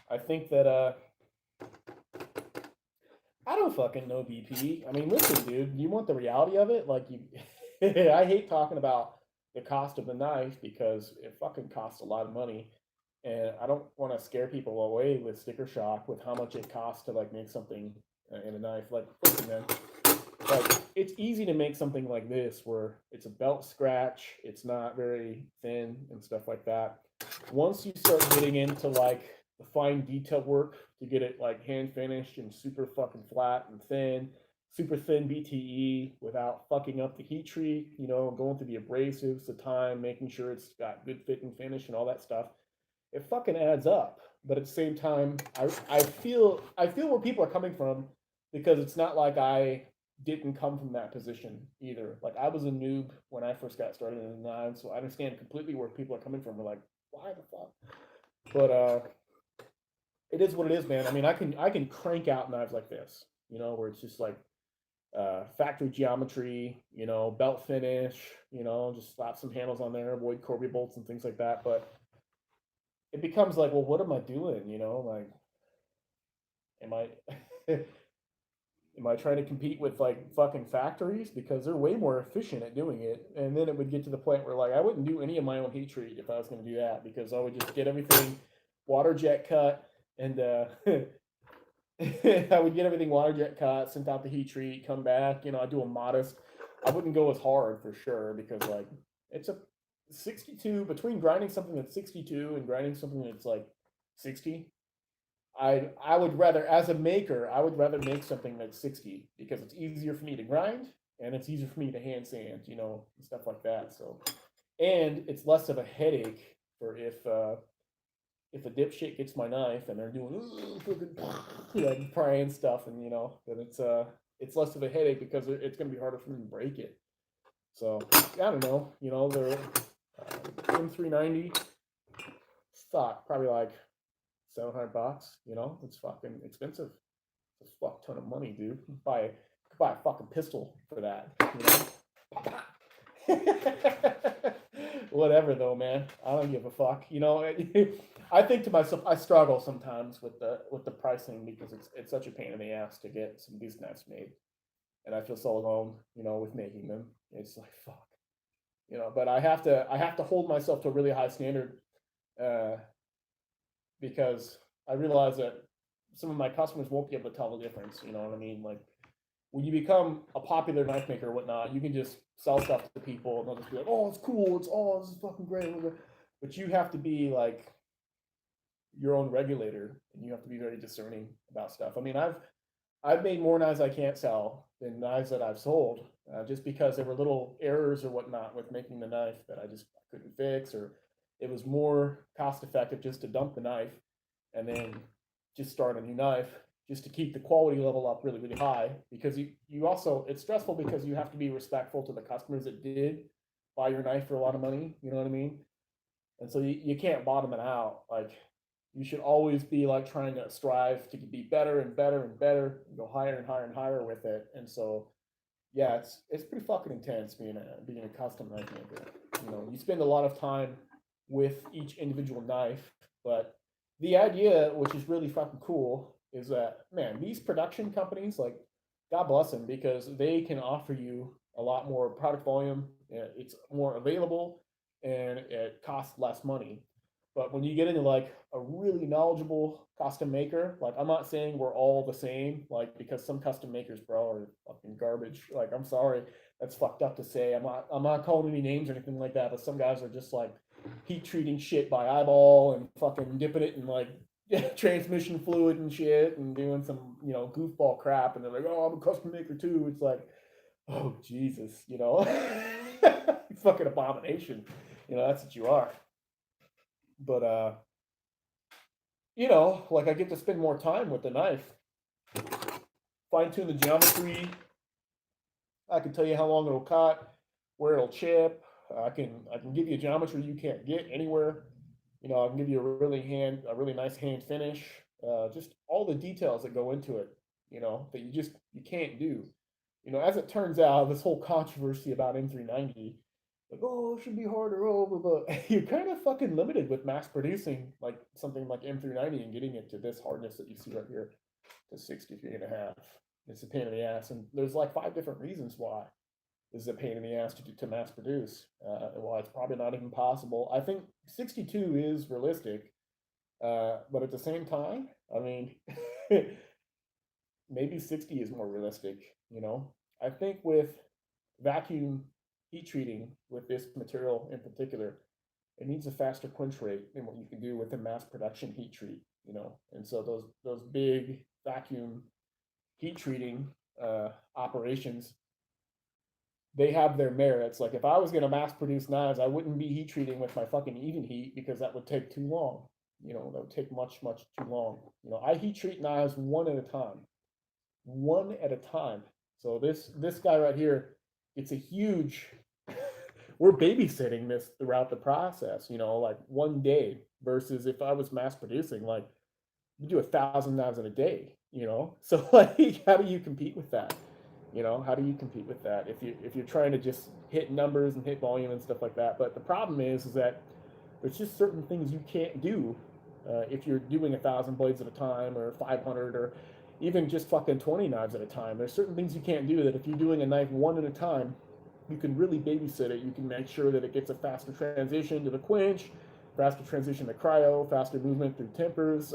I think that I don't fucking know, BP. I mean, listen, dude, you want the reality of it? Like, I hate talking about the cost of the knife because it fucking costs a lot of money. And I don't want to scare people away with sticker shock with how much it costs to like make something in a knife. Like, listen, man, like it's easy to make something like this where it's a belt scratch, it's not very thin and stuff like that. Once you start getting into like the fine detail work to get it like hand finished and super fucking flat and thin, super thin BTE without fucking up the heat treat, you know, going through the abrasives, the time, making sure it's got good fit and finish and all that stuff, it fucking adds up. But at the same time, I feel where people are coming from, because it's not like I didn't come from that position either. Like I was a noob when I first got started in the nine, so I understand completely where people are coming from. We're like, why the fuck? But it is what it is, man. I mean, I can crank out knives like this, you know, where it's just like factory geometry, you know, belt finish, you know, just slap some handles on there, avoid Corby bolts and things like that. But it becomes like, well, what am I doing? You know, like, am I am I trying to compete with like fucking factories because they're way more efficient at doing it? And then it would get to the point where like I wouldn't do any of my own heat treat if I was going to do that, because I would just get everything water jet cut and I would get everything water jet cut, sent out the heat treat, come back. You know, I do a modest. I wouldn't go as hard for sure because like it's a 62 between grinding something that's 62 and grinding something that's like 60. I would rather, as a maker, I would rather make something that's 60 because it's easier for me to grind and it's easier for me to hand sand, you know, and stuff like that. So, and it's less of a headache for if a dipshit gets my knife and they're doing like prying stuff, and you know, then it's less of a headache because it's going to be harder for them to break it. So I don't know, you know, the M390 thought probably like $700. You know, it's fucking expensive. It's a fuck ton of money, dude. You could buy a fucking pistol for that. You know. Whatever though, man. I don't give a fuck. You know, I think to myself, I struggle sometimes with the pricing because it's such a pain in the ass to get some of these knives made, and I feel so alone, you know, with making them. It's like fuck, you know. But I have to hold myself to a really high standard, uh, because I realize that some of my customers won't be able to tell the difference. You know what I mean? Like when you become a popular knife maker or whatnot, you can just sell stuff to people and they'll just be like, "Oh, it's cool. This is fucking great." But you have to be like your own regulator, and you have to be very discerning about stuff. I mean, I've made more knives I can't sell than knives that I've sold, just because there were little errors or whatnot with making the knife that I just couldn't fix, or it was more cost effective just to dump the knife and then just start a new knife just to keep the quality level up really, really high. Because you also, it's stressful because you have to be respectful to the customers that did buy your knife for a lot of money. You know what I mean? And so you can't bottom it out. Like you should always be like trying to strive to be better and better and better, and go higher and higher and higher with it. And so yeah, it's pretty fucking intense being a custom knife maker. You know, you spend a lot of time with each individual knife, but the idea, which is really fucking cool, is that man, these production companies, like, God bless them, because they can offer you a lot more product volume. It's more available, and it costs less money. But when you get into like a really knowledgeable custom maker, like I'm not saying we're all the same, like because some custom makers, bro, are fucking garbage. Like I'm sorry, that's fucked up to say. I'm not calling any names or anything like that, but some guys are just like heat treating shit by eyeball and fucking dipping it in like transmission fluid and shit and doing some, you know, goofball crap, and they're like, oh, I'm a custom maker too. It's like, oh Jesus, you know. Fucking abomination. You know, that's what you are. But you know, like I get to spend more time with the knife, fine tune the geometry. I can tell you how long it'll cut, where it'll chip. I can give you a geometry you can't get anywhere. You know, I can give you a really nice hand finish. Just all the details that go into it. You know, that you can't do. You know, as it turns out, this whole controversy about M390, like, oh, it should be harder, oh, but you're kind of fucking limited with mass producing like something like M390 and getting it to this hardness that you see right here to 63 and a half. It's a pain in the ass, and there's like 5 different reasons why this is a pain in the ass to mass produce. And why it's probably not even possible. I think 62 is realistic, But at the same time, I mean, maybe 60 is more realistic, you know? I think with vacuum heat treating with this material in particular, it needs a faster quench rate than what you can do with a mass production heat treat, you know? And so those big vacuum heat treating operations, they have their merits. Like if I was going to mass produce knives, I wouldn't be heat treating with my fucking Evenheat because that would take too long. You know, that would take much, much too long. You know, I heat treat knives one at a time, one at a time. So this guy right here, it's a huge. We're babysitting this throughout the process. You know, like one day versus if I was mass producing, like you do 1,000 knives in a day. You know, so like how do you compete with that? You know, how do you compete with that if you're trying to just hit numbers and hit volume and stuff like that? But the problem is that there's just certain things you can't do if you're doing 1,000 blades at a time or 500 or even just fucking 20 knives at a time. There's certain things you can't do that if you're doing a knife one at a time, you can really babysit it. You can make sure that it gets a faster transition to the quench, faster transition to cryo, faster movement through tempers,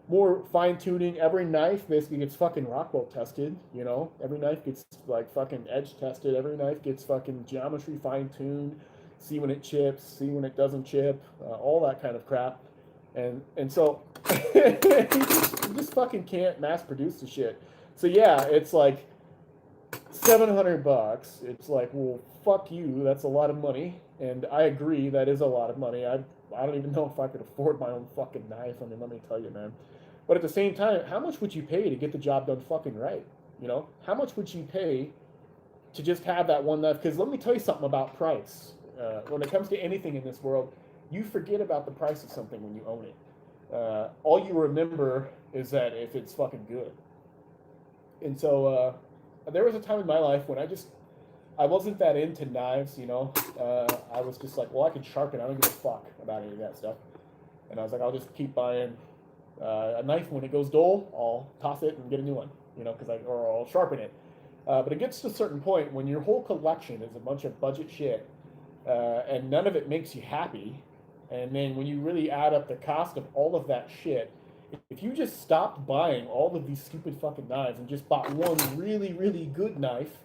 more fine tuning. Every knife basically gets fucking Rockwell tested, you know? Every knife gets like fucking edge tested. Every knife gets fucking geometry fine tuned. See when it chips, see when it doesn't chip, all that kind of crap. And so you just fucking can't mass produce the shit. So yeah, it's like $700. It's like, well, fuck you. That's a lot of money, and I agree that is a lot of money. I don't even know if I could afford my own fucking knife. I mean, let me tell you, man. But at the same time, how much would you pay to get the job done fucking right? You know, how much would you pay to just have that one knife? Because let me tell you something about price. When it comes to anything in this world, you forget about the price of something when you own it. All you remember is that if it's fucking good. And so there was a time in my life when I wasn't that into knives, you know. I was just like, well, I can sharpen. I don't give a fuck about any of that stuff. And I was like, I'll just keep buying a knife. When it goes dull, I'll toss it and get a new one, you know, or I'll sharpen it. But it gets to a certain point when your whole collection is a bunch of budget shit, and none of it makes you happy. And then when you really add up the cost of all of that shit, if you just stopped buying all of these stupid fucking knives and just bought one really, really good knife,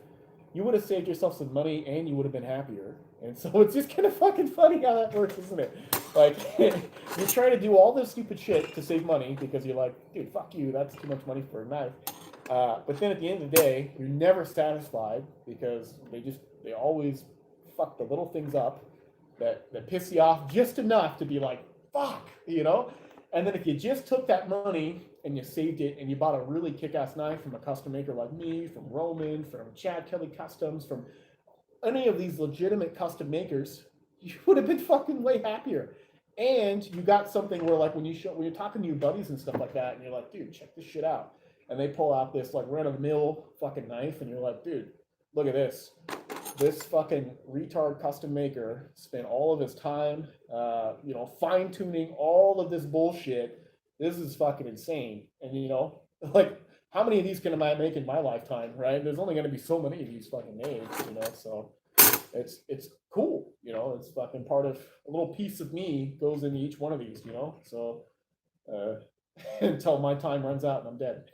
you would have saved yourself some money and you would have been happier. And so it's just kind of fucking funny how that works, isn't it? Like, you're trying to do all this stupid shit to save money because you're like, dude, fuck you, that's too much money for a knife. But then at the end of the day, you're never satisfied because they always fuck the little things up that piss you off just enough to be like, fuck, you know? And then if you just took that money and you saved it and you bought a really kick-ass knife from a custom maker like me, from Roman, from Chad Kelly Customs, from any of these legitimate custom makers, you would have been fucking way happier. And you got something where like when you're talking to your buddies and stuff like that, and you're like, dude, check this shit out. And they pull out this like run-of-the-mill fucking knife, and you're like, dude, look at this. This fucking retard custom maker spent all of his time, you know, fine tuning all of this bullshit. This is fucking insane. And you know, like, how many of these can I make in my lifetime, right? There's only going to be so many of these fucking made, you know. So it's cool, you know. It's fucking part of a little piece of me goes into each one of these, you know. So uh, until my time runs out and I'm dead.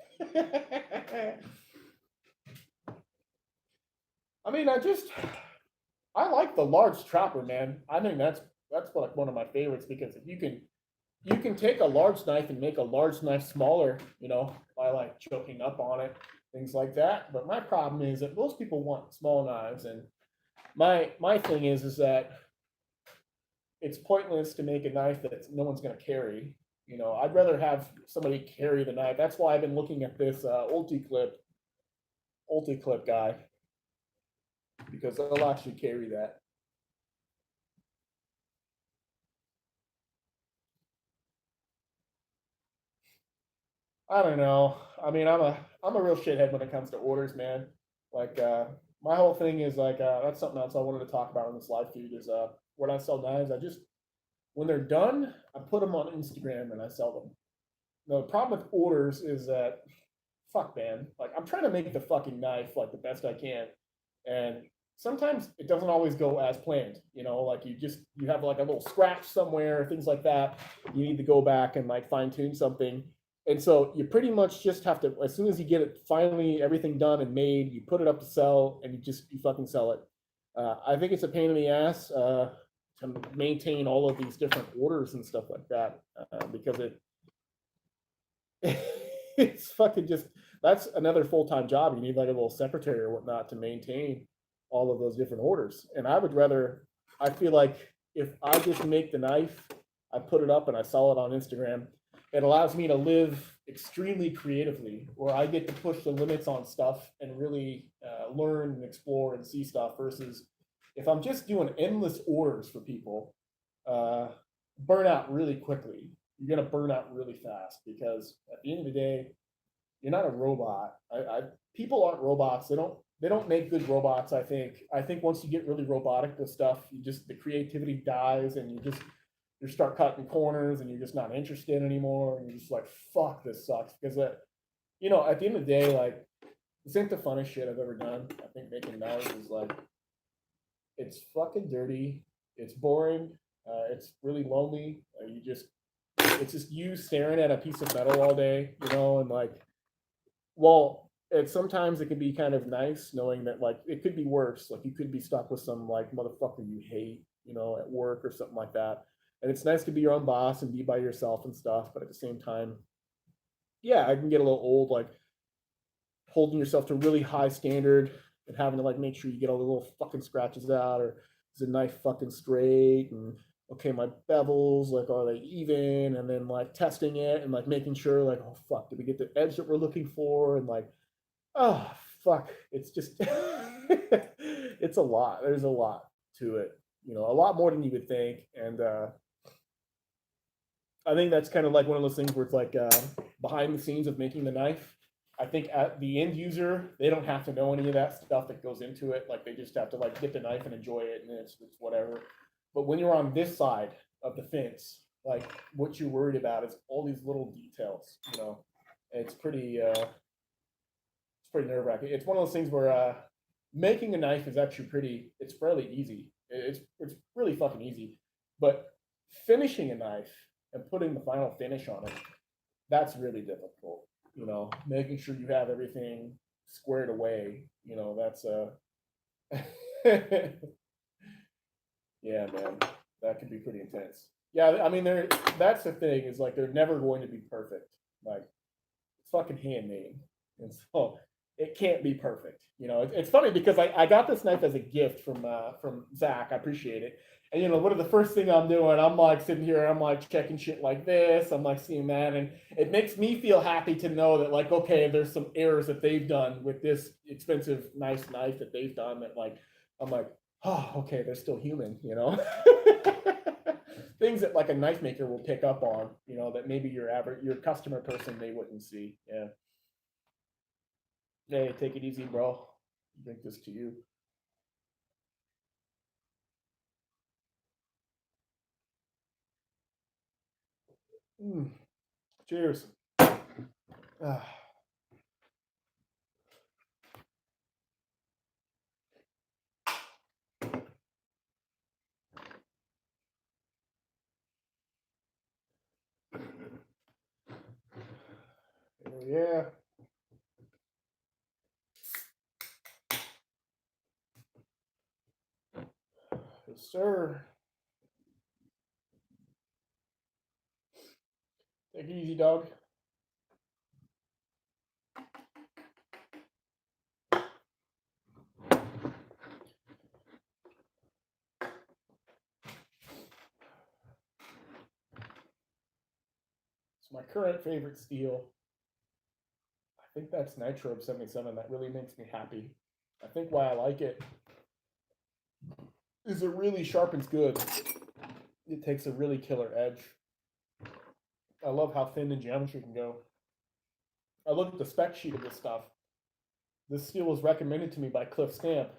I mean, I like the large trapper, man. I think that's like one of my favorites because if you can take a large knife and make a large knife smaller, you know, by like choking up on it, things like that. But my problem is that most people want small knives, and my thing is that it's pointless to make a knife that no one's going to carry. You know, I'd rather have somebody carry the knife. That's why I've been looking at this Ulticlip guy because they'll actually carry that. I don't know. I mean, I'm a real shithead when it comes to orders, man. Like my whole thing is like that's something else I wanted to talk about on this live feed is when I sell knives, I just when they're done, I put them on Instagram and I sell them. The problem with orders is that fuck man, like I'm trying to make the fucking knife like the best I can, and sometimes it doesn't always go as planned, you know, like you have like a little scratch somewhere, things like that. You need to go back and like fine tune something. And so you pretty much just have to, as soon as you get it finally everything done and made, you put it up to sell and you fucking sell it. I think it's a pain in the ass to maintain all of these different orders and stuff like that because it's fucking just, that's another full-time job. You need like a little secretary or whatnot to maintain all of those different orders. And I would rather, I feel like if I just make the knife, I put it up and I sell it on Instagram, it allows me to live extremely creatively, where I get to push the limits on stuff and really learn and explore and see stuff, versus if I'm just doing endless orders for people, burn out really quickly. You're gonna burn out really fast because at the end of the day, you're not a robot. People aren't robots. They don't make good robots. I think once you get really robotic with stuff, the creativity dies, and you start cutting corners, and you're just not interested anymore, and you're just like, fuck, this sucks. Because at the end of the day, like, this ain't the funnest shit I've ever done. I think making knives is like, it's fucking dirty, it's boring, it's really lonely. It's just you staring at a piece of metal all day, and like, well, sometimes it can be kind of nice knowing that like it could be worse. Like you could be stuck with some like motherfucker you hate, at work or something like that. And it's nice to be your own boss and be by yourself and stuff. But at the same time, yeah, I can get a little old, like holding yourself to a really high standard and having to like make sure you get all the little fucking scratches out, or is the knife fucking straight, and okay, my bevels, like, are they even, and then like testing it and like making sure, like, oh fuck, did we get the edge that we're looking for, and like, oh fuck, it's just it's a lot. There's a lot to it, a lot more than you would think. And I think that's kind of like one of those things where it's like behind the scenes of making the knife. I think at the end user, they don't have to know any of that stuff that goes into it. Like they just have to like get the knife and enjoy it, and it's whatever. But when you're on this side of the fence, like what you're worried about is all these little details. It's pretty nerve wracking. It's one of those things where making a knife is actually it's fairly easy. It's really fucking easy. But finishing a knife and putting the final finish on it, that's really difficult. Making sure you have everything squared away, that's yeah, man, that can be pretty intense. Yeah, I mean, that's the thing, is like they're never going to be perfect. Like it's fucking handmade, and so it can't be perfect. It's funny because I got this knife as a gift from Zach. I appreciate it. And one of the first thing I'm doing, I'm like sitting here, I'm like checking shit like this, I'm like seeing that, and it makes me feel happy to know that like, okay, there's some errors that they've done with this expensive, nice knife that they've done, that like, I'm like, oh, okay, they're still human, things that like a knife maker will pick up on, that maybe your customer person, they wouldn't see. Yeah. Hey, take it easy, bro. Drink this to you. Mm, cheers. Ah, yeah. Yes, sir. Take it easy, dog. It's my current favorite steel. I think that's Nitrobe 77. That really makes me happy. I think why I like it is it really sharpens good. It takes a really killer edge. I love how thin the geometry can go. I looked at the spec sheet of this stuff. This steel was recommended to me by Cliff Stamp,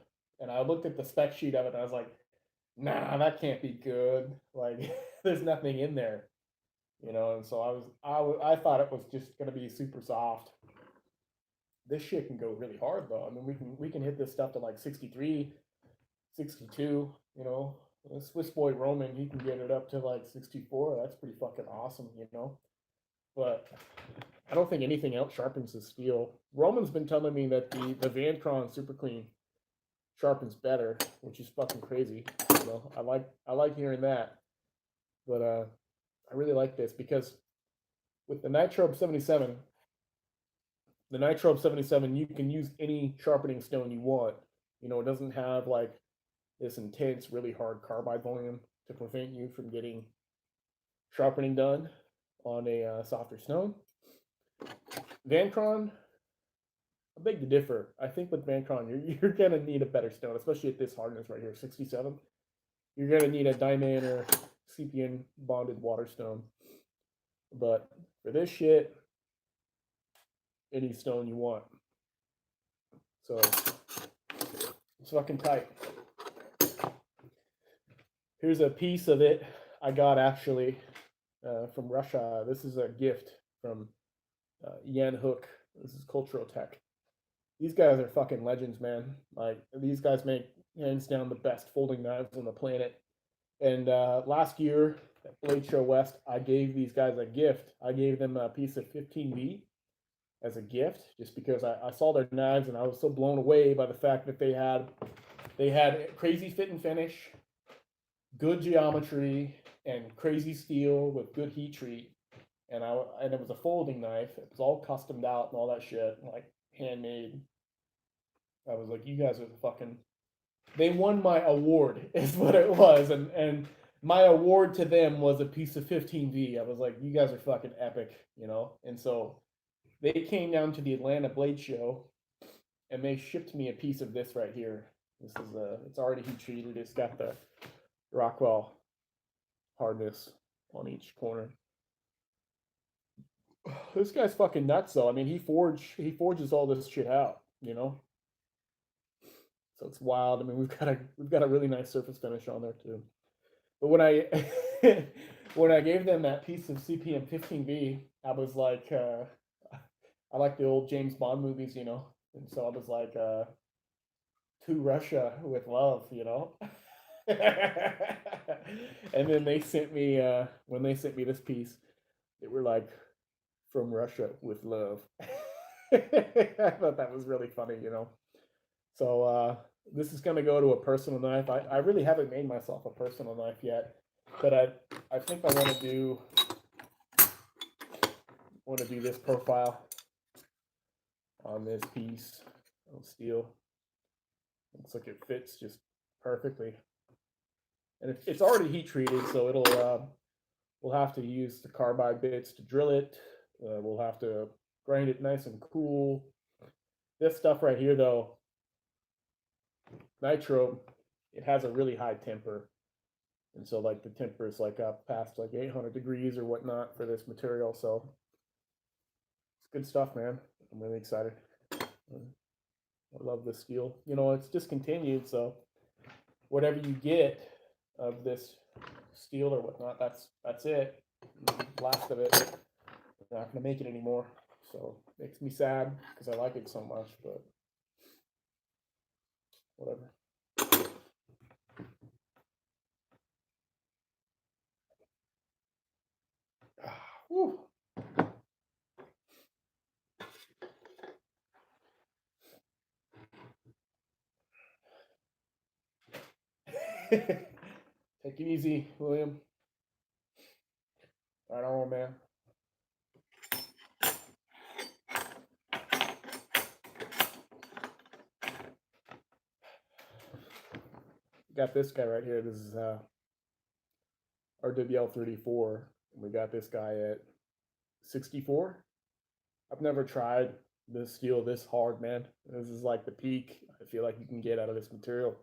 and I looked at the spec sheet of it, and I was like, nah, that can't be good. Like, there's nothing in there, And so I thought it was just gonna be super soft. This shit can go really hard though. I mean, we can hit this stuff to like 63, 62, you know. The Swiss boy Roman, he can get it up to like 64. That's pretty fucking awesome, you know. But I don't think anything else sharpens the steel. Roman's been telling me that the Vancron Super Clean sharpens better, which is fucking crazy. You know, I like hearing that. But I really like this because with the Nitrobe 77, the Nitrobe 77, you can use any sharpening stone you want. You know, it doesn't have like this intense, really hard carbide volume to prevent you from getting sharpening done on a softer stone. Vancron, I beg to differ. I think with Vancron, you're gonna need a better stone, especially at this hardness right here, 67. You're gonna need a diamond or CPN bonded water stone. But for this shit, any stone you want. So it's fucking tight. Here's a piece of it I got actually from Russia. This is a gift from Jan Hook. This is Cultural Tech. These guys are fucking legends, man. Like, these guys make hands down the best folding knives on the planet. And last year at Blade Show West, I gave these guys a gift. I gave them a piece of 15V as a gift, just because I saw their knives and I was so blown away by the fact that they had crazy fit and finish, good geometry, and crazy steel with good heat treat. And it was a folding knife. It was all customed out and all that shit, like handmade. I was like, you guys are the fucking. They won my award, is what it was, and my award to them was a piece of 15V. I was like, you guys are fucking epic, you know. And so they came down to the Atlanta Blade Show, and they shipped me a piece of this right here. This is it's already heat treated. It's got the Rockwell hardness on each corner. This guy's fucking nuts, though. I mean, he forges all this shit out, you know. So it's wild. I mean, we've got a really nice surface finish on there too. But when I when I gave them that piece of CPM 15V, I was like, I like the old James Bond movies, you know, and so I was like, to Russia with love, you know. And then they sent me when they sent me this piece, they were like, from Russia with love. I thought that was really funny, you know. So this is gonna go to a personal knife. I really haven't made myself a personal knife yet, but I think I want to do this profile on this piece of steel. Looks like it fits just perfectly, and it's already heat treated, so it'll we'll have to use the carbide bits to drill it. We'll have to grind it nice and cool. This stuff right here, though, Nitro, it has a really high temper, and so like the temper is like up past like 800 degrees or whatnot for this material. So it's good stuff, man. I'm really excited. I love this steel. You know, it's discontinued, so whatever you get of this steel or whatnot, that's it. Last of it. They're not gonna make it anymore. So it makes me sad because I like it so much, but whatever. Whew. Take it easy, William. Right on, man. Got this guy right here. This is RWL 34. We got this guy at 64. I've never tried this steel this hard, man. This is like the peak I feel like you can get out of this material.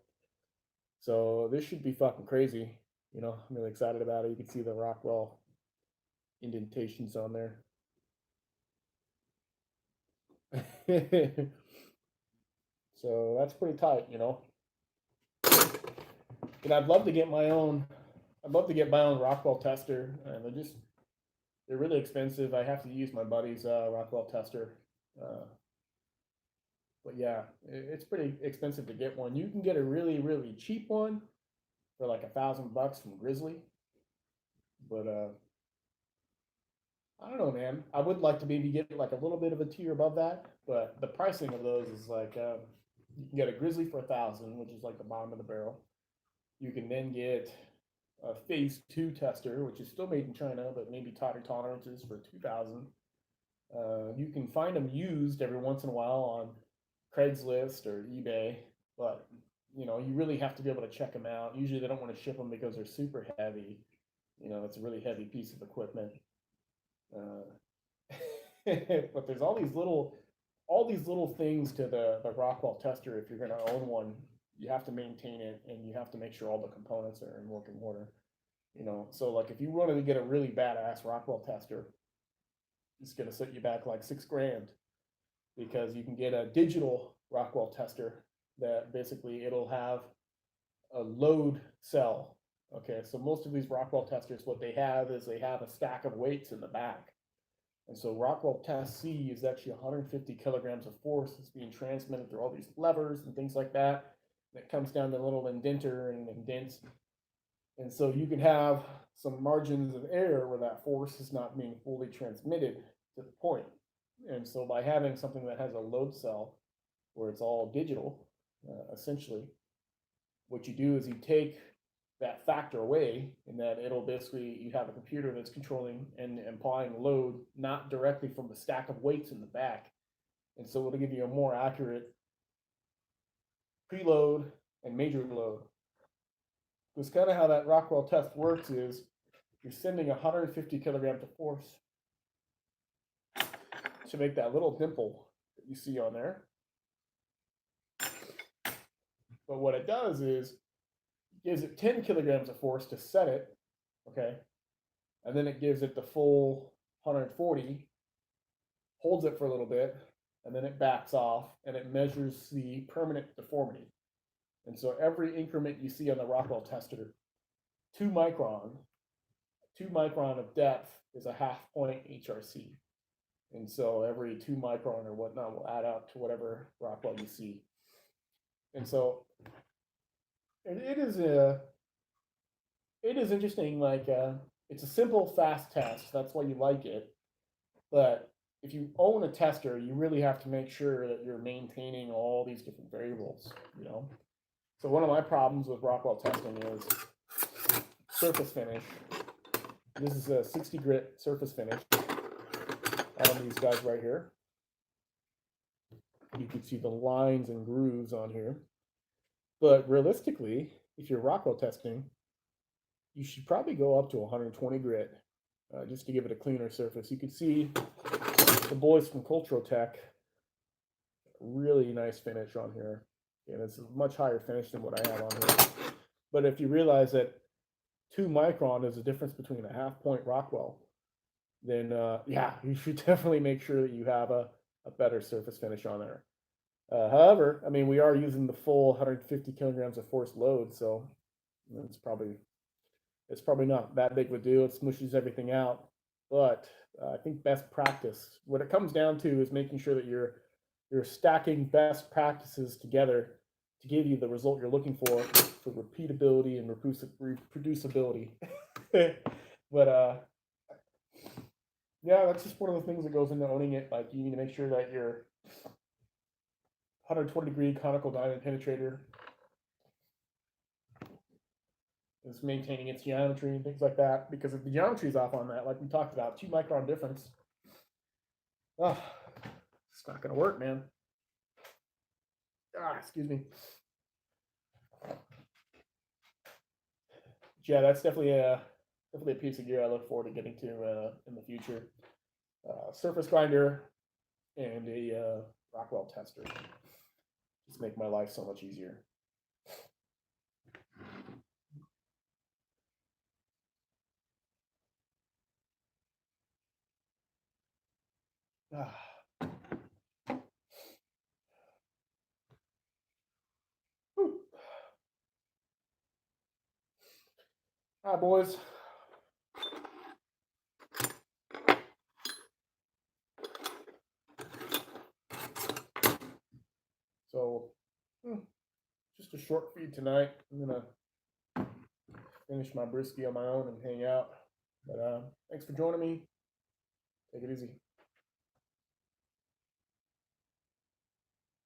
So this should be fucking crazy. You know, I'm really excited about it. You can see the Rockwell indentations on there. So that's pretty tight, you know. And I'd love to get my own. I'd love to get my own Rockwell tester, and they're really expensive. I have to use my buddy's Rockwell tester. But yeah, it's pretty expensive to get one. You can get a really, really cheap one for like $1,000 from Grizzly. But I don't know, man. I would like to maybe get like a little bit of a tier above that, but the pricing of those is like you can get a Grizzly for 1,000, which is like the bottom of the barrel. You can then get a Phase 2 tester, which is still made in China, but maybe tighter tolerances for 2,000. You can find them used every once in a while on Craigslist or eBay, but you really have to be able to check them out. Usually they don't want to ship them because they're super heavy. It's a really heavy piece of equipment. But there's all these little things to the Rockwell tester. If you're going to own one, you have to maintain it, and you have to make sure all the components are in working order. So like if you wanted to get a really badass Rockwell tester, it's going to set you back like $6,000, because you can get a digital Rockwell tester that basically it'll have a load cell. Okay, so most of these Rockwell testers, what they have is they have a stack of weights in the back. And so Rockwell Test C is actually 150 kilograms of force that's being transmitted through all these levers and things like that. That comes down to a little indenter and indents. And so you can have some margins of error where that force is not being fully transmitted to the point. And so by having something that has a load cell where it's all digital, essentially, what you do is you take that factor away, and that it'll basically, you have a computer that's controlling and applying load not directly from the stack of weights in the back. And so it'll give you a more accurate preload and major load. Because kind of how that Rockwell test works is you're sending 150 kilograms of force to make that little dimple that you see on there. But what it does is it gives it 10 kilograms of force to set it, okay? And then it gives it the full 140, holds it for a little bit, and then it backs off, and it measures the permanent deformity. And so every increment you see on the Rockwell tester, 2 micron of depth is a half point HRC. And so every 2 micron or whatnot will add up to whatever Rockwell you see. And so it is interesting. Like it's a simple, fast test. That's why you like it. But if you own a tester, you really have to make sure that you're maintaining all these different variables. So one of my problems with Rockwell testing is surface finish. This is a 60 grit surface finish on these guys right here. You can see the lines and grooves on here. But realistically, if you're Rockwell testing, you should probably go up to 120 grit just to give it a cleaner surface. You can see the boys from Cultrotech, really nice finish on here. And it's a much higher finish than what I have on here. But if you realize that 2 micron is the difference between a half point Rockwell, then yeah, you should definitely make sure that you have a better surface finish on there. However, I mean, we are using the full 150 kilograms of force load, so it's probably not that big of a deal. It smooshes everything out. But I think best practice, what it comes down to, is making sure that you're stacking best practices together to give you the result you're looking for repeatability and reproducibility. But yeah, that's just one of the things that goes into owning it. Like, you need to make sure that your 120 degree conical diamond penetrator is maintaining its geometry and things like that. Because if the geometry is off on that, like we talked about, 2 micron difference, it's not going to work, man. Excuse me. Yeah, that's definitely a piece of gear I look forward to getting to in the future. Surface grinder and a Rockwell tester just make my life so much easier. All right, boys. a short feed tonight. I'm gonna finish my brisky on my own and hang out. But thanks for joining me. Take it easy.